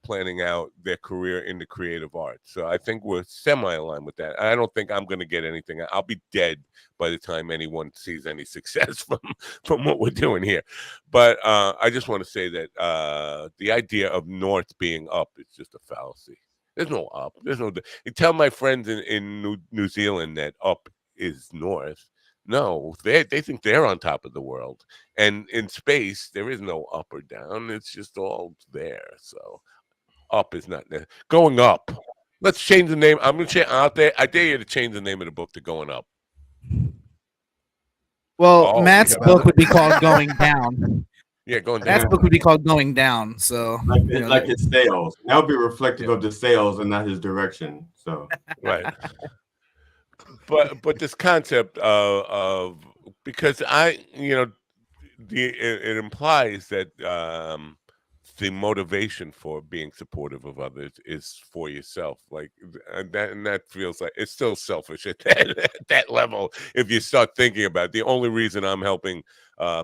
planning out their career in the creative arts. So I think we're semi-aligned with that. I don't think I'm going to get anything. I'll be dead by the time anyone sees any success from what we're doing here. But I just want to say that the idea of North being up is just a fallacy. There's no up. There's no. You tell my friends in New Zealand that up is North. No, they think they're on top of the world. And in space, there is no up or down. It's just all there. So up is not there. Going up. Let's change the name. I'm going to change out there. I dare you to change the name of the book to Going Up. Well, Matt's book would be called Going Down. Yeah, Going Down. Matt's book would be called Going Down. So like his sales. That would be reflective of the sales and not his direction. So right. But this concept of because it implies that the motivation for being supportive of others is for yourself, like that feels like it's still selfish at that level. If you start thinking about it, the only reason I'm helping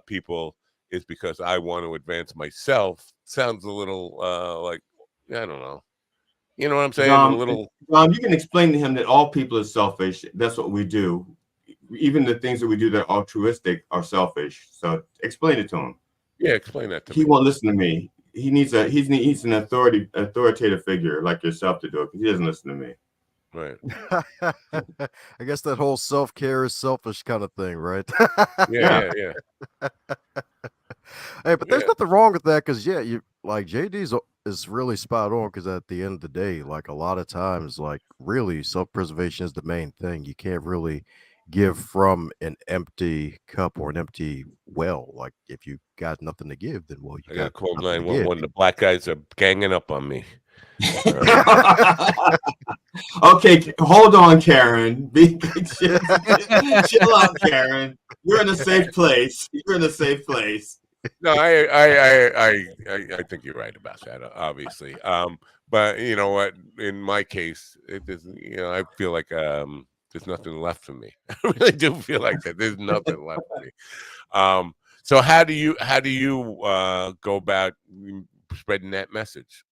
people is because I want to advance myself. Sounds a little like I don't know. You know what I'm saying? John, you can explain to him that all people are selfish. That's what we do. Even the things that we do that are altruistic are selfish. So explain it to him. Yeah, explain that to me. He won't listen to me. He needs an authoritative figure like yourself to do it, because he doesn't listen to me. Right. I guess that whole self-care is selfish kind of thing, right? Yeah. Hey, but there's nothing wrong with that, because you like JD's is really spot on, because at the end of the day, like a lot of times, like really self-preservation is the main thing. You can't really give from an empty cup or an empty well. Like if you got nothing to give, then well, you got call 911. The black guys are ganging up on me. Okay, hold on, Karen. Chill out, Karen. You're in a safe place. No, I think you're right about that, obviously. But you know what? In my case, it is. I feel like there's nothing left for me. I really do feel like that. There's nothing left for me. So how do you go about spreading that message?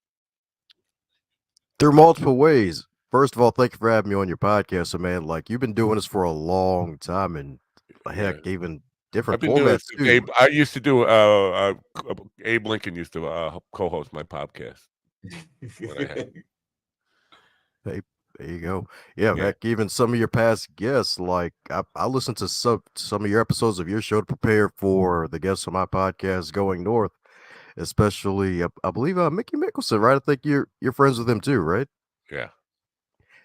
Through multiple ways. First of all, thank you for having me on your podcast. So, man, like you've been doing this for a long time, and heck, even different formats too. I used to do. Abe Lincoln used to co-host my podcast. Hey, there you go. Yeah, heck, even some of your past guests, like I listened to some of your episodes of your show to prepare for the guests on my podcast, Going North. Especially, I believe Mickey Mickelson, right? I think you're friends with him too, right?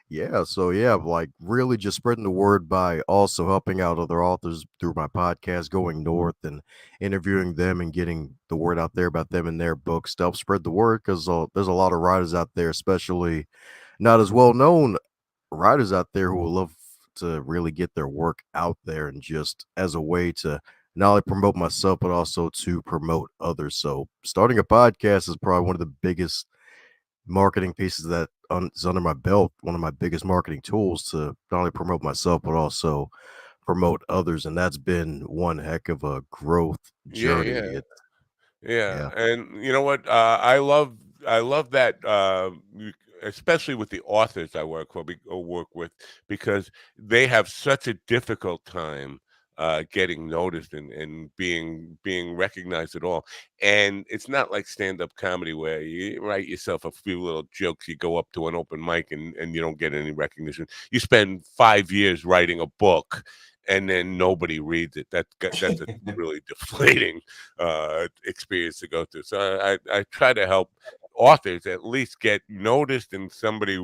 Yeah. So like really just spreading the word by also helping out other authors through my podcast, Going North, and interviewing them and getting the word out there about them and their books to help spread the word, because there's a lot of writers out there, especially not as well known writers out there, who will love to really get their work out there, and just as a way to not only promote myself, but also to promote others. So starting a podcast is probably one of the biggest marketing pieces that is under my belt, one of my biggest marketing tools to not only promote myself, but also promote others, and that's been one heck of a growth journey. Yeah. And you know what? I love that, especially with the authors I work with, because they have such a difficult time getting noticed and being recognized at all. And it's not like stand-up comedy where you write yourself a few little jokes, you go up to an open mic and you don't get any recognition. You spend 5 years writing a book and then nobody reads it. That's a really deflating experience to go through. So I try to help authors at least get noticed and somebody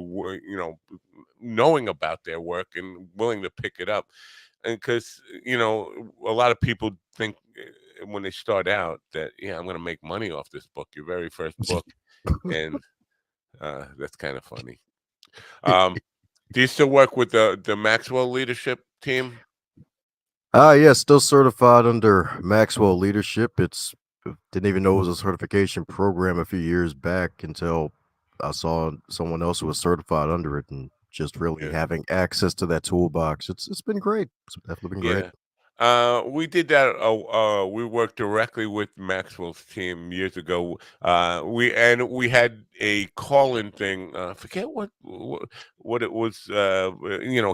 knowing about their work and willing to pick it up. And because a lot of people think when they start out that I'm going to make money off this book, your very first book, and that's kind of funny. Do you still work with the Maxwell leadership team? Yeah, still certified under Maxwell Leadership. Didn't even know it was a certification program a few years back until I saw someone else who was certified under it, and just really having access to that toolbox. It's been great. It's definitely been great. We did that. We worked directly with Maxwell's team years ago. We had a call-in thing. I forget what it was.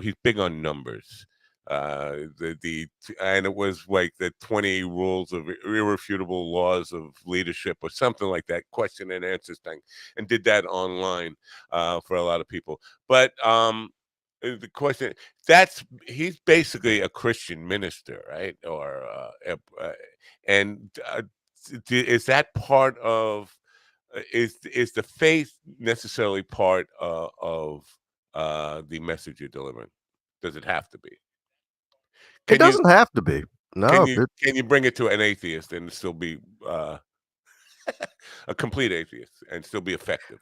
He's big on numbers. And it was like the 20 rules of irrefutable laws of leadership or something like that, question and answers thing, and did that online for a lot of people. But the question, he's basically a Christian minister, right? Or is that part of is the faith necessarily part of the message you're delivering? Does it have to be? It doesn't have to be. No. Can you bring it to an atheist and still be a complete atheist and still be effective?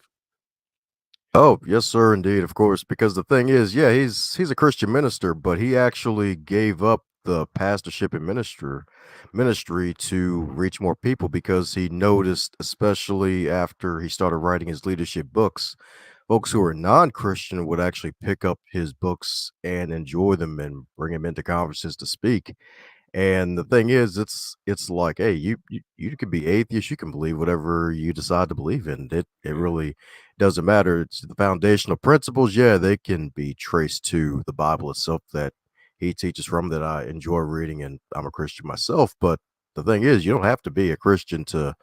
Oh, yes, sir, indeed, of course. Because the thing is, he's a Christian minister, but he actually gave up the pastorship and ministry to reach more people because he noticed, especially after he started writing his leadership books, folks who are non-Christian would actually pick up his books and enjoy them and bring him into conferences to speak. And the thing is, it's like, hey, you can be atheist, you can believe whatever you decide to believe in. It really doesn't matter. It's the foundational principles. Yeah, they can be traced to the Bible itself that he teaches from, that I enjoy reading, and I'm a Christian myself. But the thing is, you don't have to be a Christian to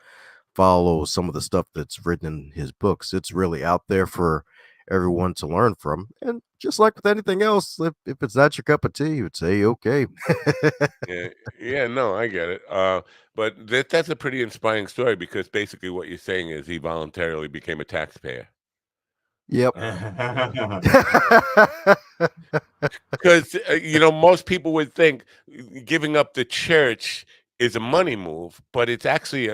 follow some of the stuff that's written in his books. It's really out there for everyone to learn from. And just like with anything else, if it's not your cup of tea, you would say, okay. No, I get it. But that's a pretty inspiring story, because basically what you're saying is he voluntarily became a taxpayer. Yep. Because most people would think giving up the church is a money move, but it's actually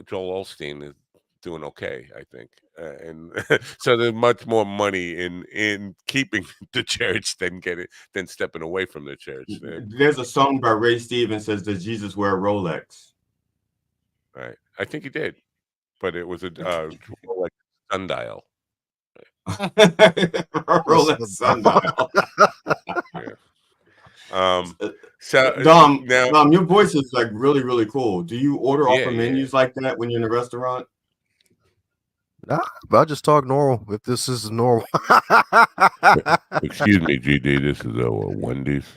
Joel Osteen is doing okay, I think, and so there's much more money in keeping the church than stepping away from the church. There's a song by Ray Stevens says, "Does Jesus wear a Rolex?" Right, I think he did, but it was a Rolex sundial. Rolex sundial. So Dom, now, Dom, your voice is like really, really cool. Do you order off of menus like that when you're in a restaurant? Nah, I just talk normal. If this is normal. Excuse me, GD. This is Wendy's.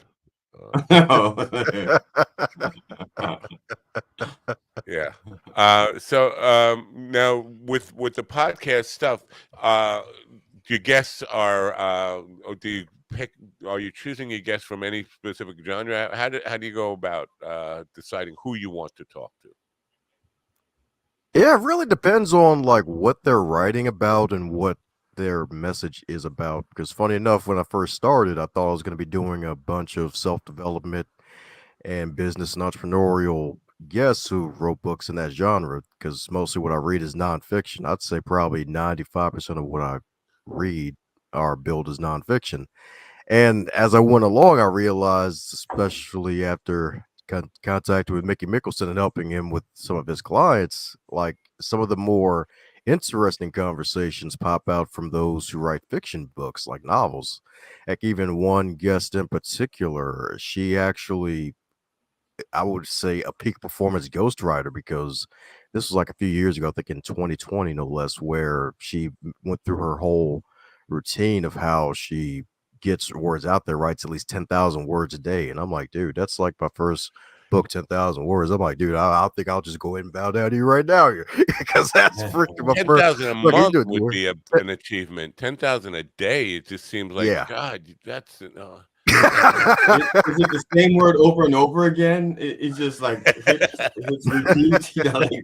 Yeah. So now with the podcast stuff, your guests are do you pick? Are you choosing your guests from any specific genre? How do you go about deciding who you want to talk to? Yeah, it really depends on like what they're writing about and what their message is about. Because funny enough, when I first started, I thought I was going to be doing a bunch of self-development and business and entrepreneurial guests who wrote books in that genre. Because mostly what I read is nonfiction. I'd say probably 95% of what I read or build is nonfiction. And as I went along, I realized, especially after contact with Mickey Mickelson and helping him with some of his clients, like some of the more interesting conversations pop out from those who write fiction books like novels. Like even one guest in particular, she actually, I would say, a peak performance ghostwriter, because this was like a few years ago, I think in 2020, no less, where she went through her whole routine of how she gets words out there, writes at least 10,000 words a day. And I'm like, dude, that's like my first book, 10,000 words. I'm like, dude, I think I'll just go ahead and bow down to you right now here, because that's freaking my first. 10,000 a month would be an achievement. 10,000 a day, it just seems like, yeah. God, that's is it the same word over and over again? It's just like it's repeat, like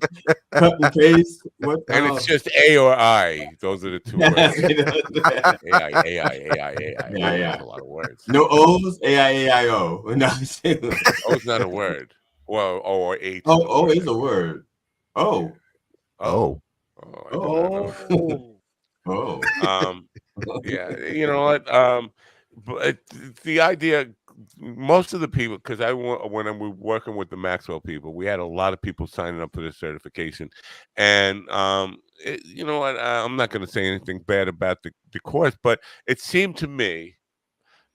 cut and paste. And it's just A or I. Those are the two words. AI. Yeah. That's a lot of words. No O's. A-I-A-I-O. No, O's not a word. Well, O or H. O is a word. Oh. Yeah. You know what? But the idea, most of the people, because when I'm working with the Maxwell people, we had a lot of people signing up for this certification, and you know what? I'm not going to say anything bad about the course, but it seemed to me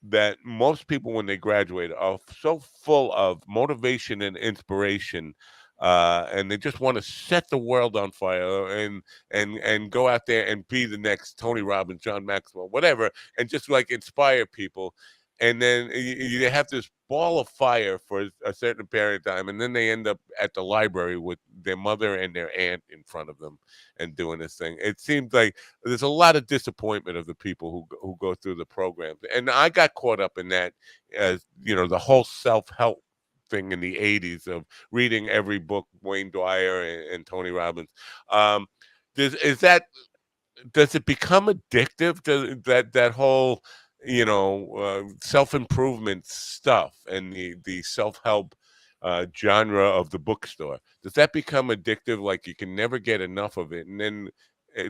that most people, when they graduate, are so full of motivation and inspiration, and they just want to set the world on fire and go out there and be the next Tony Robbins, John Maxwell, whatever, and just like inspire people. And then you have this ball of fire for a certain period of time, and then they end up at the library with their mother and their aunt in front of them and doing this thing. It seems like there's a lot of disappointment of the people who go through the program, and I got caught up in that, as you know, the whole self-help thing in the 80s of reading every book, Wayne Dwyer and Tony Robbins. Does it become addictive? Does that whole self-improvement stuff and the self-help genre of the bookstore, does that become addictive? Like you can never get enough of it, and then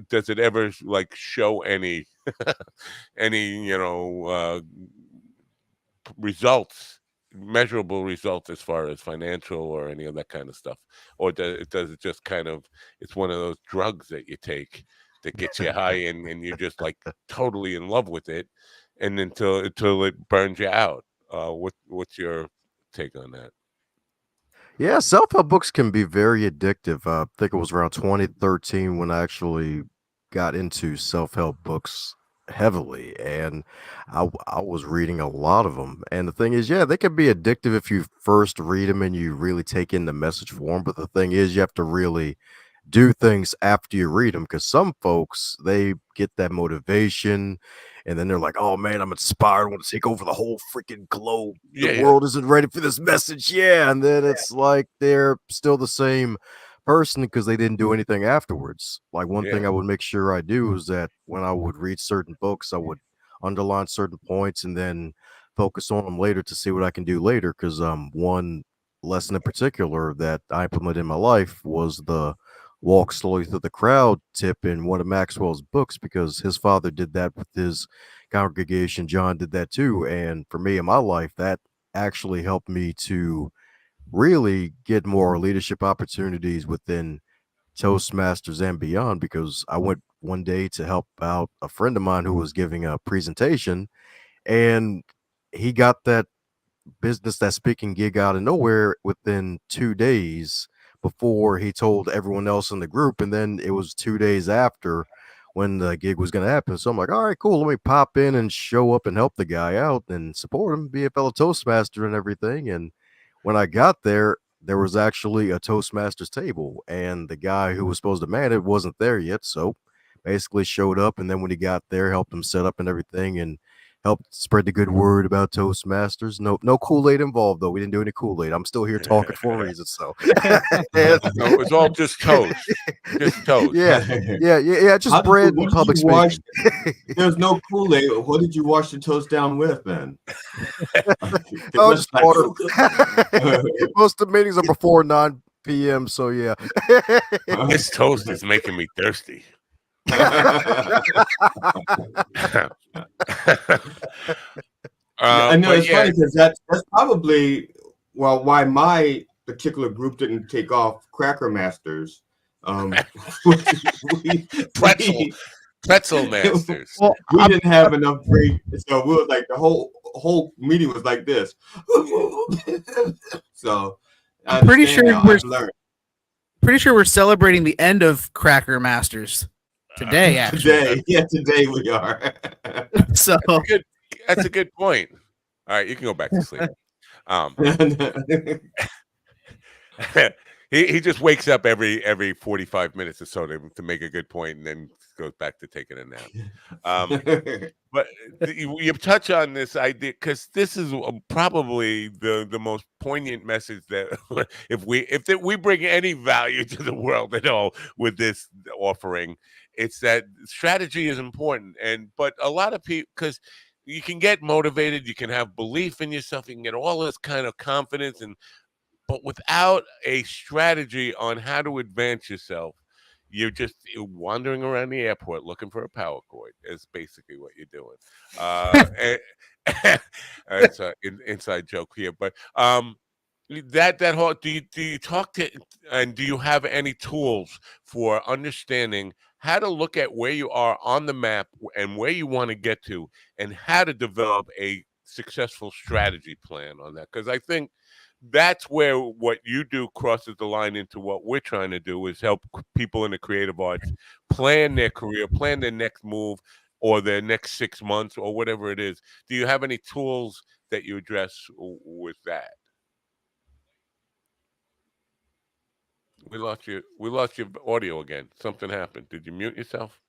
does it ever like show any results, measurable results as far as financial or any of that kind of stuff? Or does it just kind of, it's one of those drugs that you take that gets you high and you're just like totally in love with it, and until it burns you out? What's your take on that? Yeah, self-help books can be very addictive. I think it was around 2013 when I actually got into self-help books heavily, and I was reading a lot of them. And the thing is, yeah, they can be addictive if you first read them and you really take in the message for them. But the thing is, you have to really do things after you read them, because some folks, they get that motivation and then they're like, oh man, I'm inspired, I want to take over the whole freaking globe, the world isn't ready for this message. And then it's like they're still the same person because they didn't do anything afterwards. Like one thing I would make sure I do is that when I would read certain books, I would underline certain points and then focus on them later to see what I can do later. Because one lesson in particular that I implemented in my life was the walk slowly through the crowd tip in one of Maxwell's books, because his father did that with his congregation. John did that too. And for me in my life, that actually helped me to really get more leadership opportunities within Toastmasters and beyond, because I went one day to help out a friend of mine who was giving a presentation, and he got that that speaking gig out of nowhere within 2 days before he told everyone else in the group. And then it was 2 days after when the gig was going to happen. So I'm like, all right, cool. Let me pop in and show up and help the guy out and support him, be a fellow Toastmaster and everything. And when I got there, there was actually a Toastmasters table, and the guy who was supposed to man it wasn't there yet. So basically showed up. And then when he got there, helped him set up and everything, and helped spread the good word about Toastmasters. No Kool-Aid involved, though. We didn't do any Kool-Aid. I'm still here talking for a reason. So no, it's all just toast. Just toast. Yeah. Just bread and public speaking. There's no Kool-Aid. What did you wash the toast down with then? Just water. Most of the meetings are before 9 p.m. So yeah. This toast is making me thirsty. I know it's funny because that's probably why my particular group didn't take off, Cracker Masters. Pretzel masters. We didn't have enough drink, so we were like the whole meeting was like this. So I'm pretty sure we're celebrating the end of Cracker Masters today. Actually, today we are. So that's a good point. All right, you can go back to sleep. He just wakes up every 45 minutes or so to make a good point, and then goes back to taking a nap. But you touch on this idea because this is probably the most poignant message that if we bring any value to the world at all with this offering, it's that strategy is important. But a lot of people, because you can get motivated, you can have belief in yourself, you can get all this kind of confidence, but without a strategy on how to advance yourself, you're just wandering around the airport looking for a power cord. Is basically what you're doing. It's an inside joke here, but that whole do you talk to, and do you have any tools for understanding how to look at where you are on the map and where you want to get to, and how to develop a successful strategy plan on that? Because I think that's where what you do crosses the line into what we're trying to do, is help people in the creative arts plan their career, plan their next move or their next 6 months or whatever it is. Do you have any tools that you address with that? We lost your audio again. Something happened. Did you mute yourself?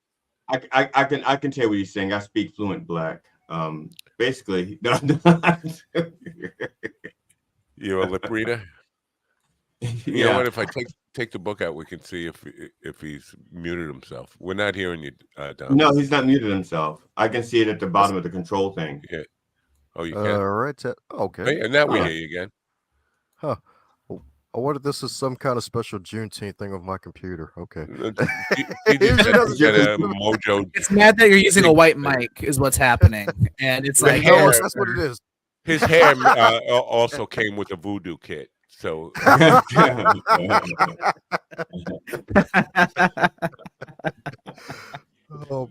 I can tell you what he's saying. I speak fluent Black. Basically, no. You're a lip reader. You know what? If I take the book out, we can see if he's muted himself. We're not hearing you, Don. No, he's not muted himself. I can see it at the bottom of the control thing. Yeah. Oh, you can. Right. Okay. Hey, and now we hear you again. Huh. I wonder if this is some kind of special Juneteenth thing of my computer. Okay. It's mad that you're using a white mic is what's happening. And it's like, that's what it is. His hair also came with a voodoo kit. So oh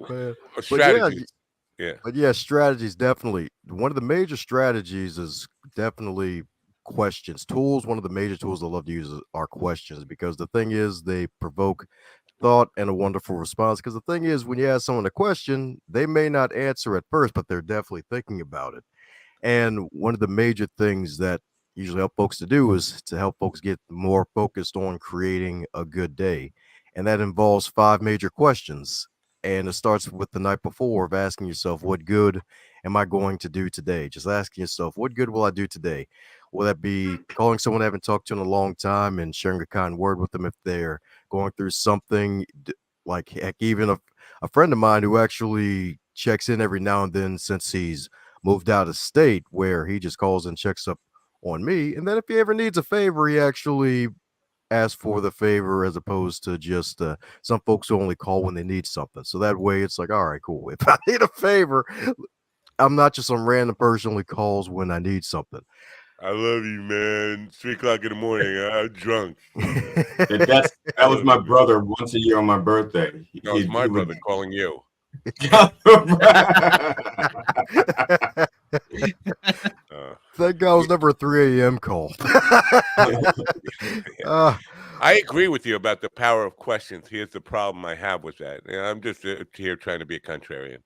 man. Strategies. But yeah, strategies definitely. One of the major strategies is definitely questions. Tools, one of the major tools I love to use are questions, because the thing is they provoke thought and a wonderful response. Because the thing is, when you ask someone a question, they may not answer at first, but they're definitely thinking about it. And one of the major things that usually help folks to do is to help folks get more focused on creating a good day. And that involves 5 major questions. And it starts with the night before of asking yourself, what good am I going to do today? Just asking yourself, what good will I do today? Will that be calling someone I haven't talked to in a long time and sharing a kind word with them if they're going through something? Like, heck, even a friend of mine who actually checks in every now and then since he's moved out of state, where he just calls and checks up on me. And then if he ever needs a favor, he actually asks for the favor, as opposed to just some folks who only call when they need something. So that way it's like, all right, cool. If I need a favor, I'm not just some random person who only calls when I need something. I love you, man. 3:00 in the morning. I'm drunk. That was my brother once a year on my birthday. That was my brother calling you. Thank God it was never a 3 a.m. call. I agree with you about the power of questions. Here's the problem I have with that. I'm just here trying to be a contrarian.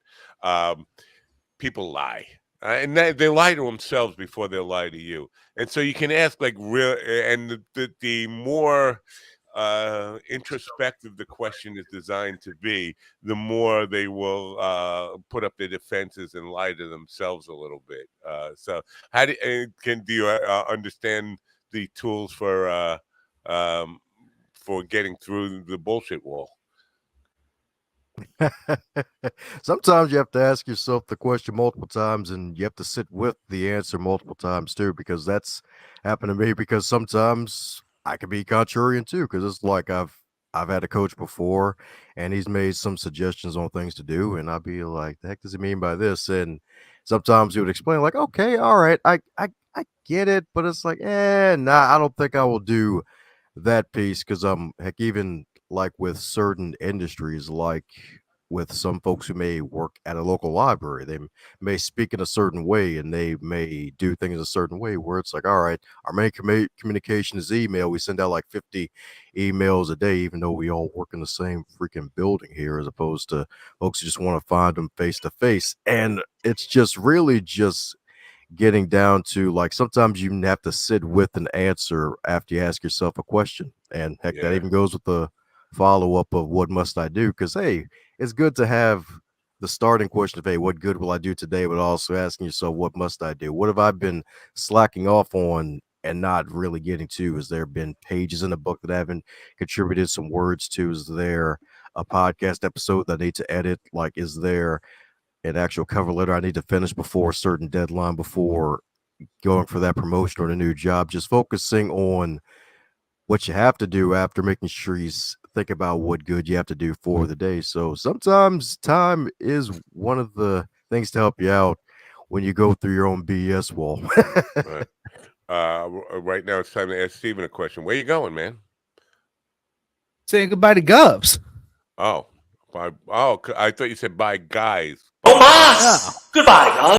People lie. And they lie to themselves before they lie to you. And so you can ask like real, and the more introspective the question is designed to be, the more they will put up their defenses and lie to themselves a little bit. So how do you understand the tools for getting through the bullshit wall? Sometimes you have to ask yourself the question multiple times, and you have to sit with the answer multiple times too, because that's happened to me. Because sometimes I can be contrarian too, because it's like I've had a coach before, and he's made some suggestions on things to do, and I'll be like, the heck does he mean by this? And sometimes he would explain like, okay, all right, I get it, but it's like, nah, I don't think I will do that piece, because heck, even like with certain industries, like with some folks who may work at a local library. They may speak in a certain way and they may do things a certain way where it's like, all right, our main communication is email. We send out like 50 emails a day, even though we all work in the same freaking building here, as opposed to folks who just want to find them face to face. And it's just really just getting down to, like, sometimes you have to sit with an answer after you ask yourself a question. And heck, that even goes with the follow-up of what must I do? Because, hey, it's good to have the starting question of, hey, what good will I do today? But also asking yourself, what must I do? What have I been slacking off on and not really getting to? Has there been pages in the book that I haven't contributed some words to? Is there a podcast episode that I need to edit? Like, is there an actual cover letter I need to finish before a certain deadline, before going for that promotion or the new job? Just focusing on what you have to do after making sure you think about what good you have to do for the day. So sometimes time is one of the things to help you out when you go through your own BS wall. Right now it's time to ask Steven a question. Where you going, man? Saying goodbye to Gubs. Oh, I thought you said bye, guys. Oh, goodbye, guys.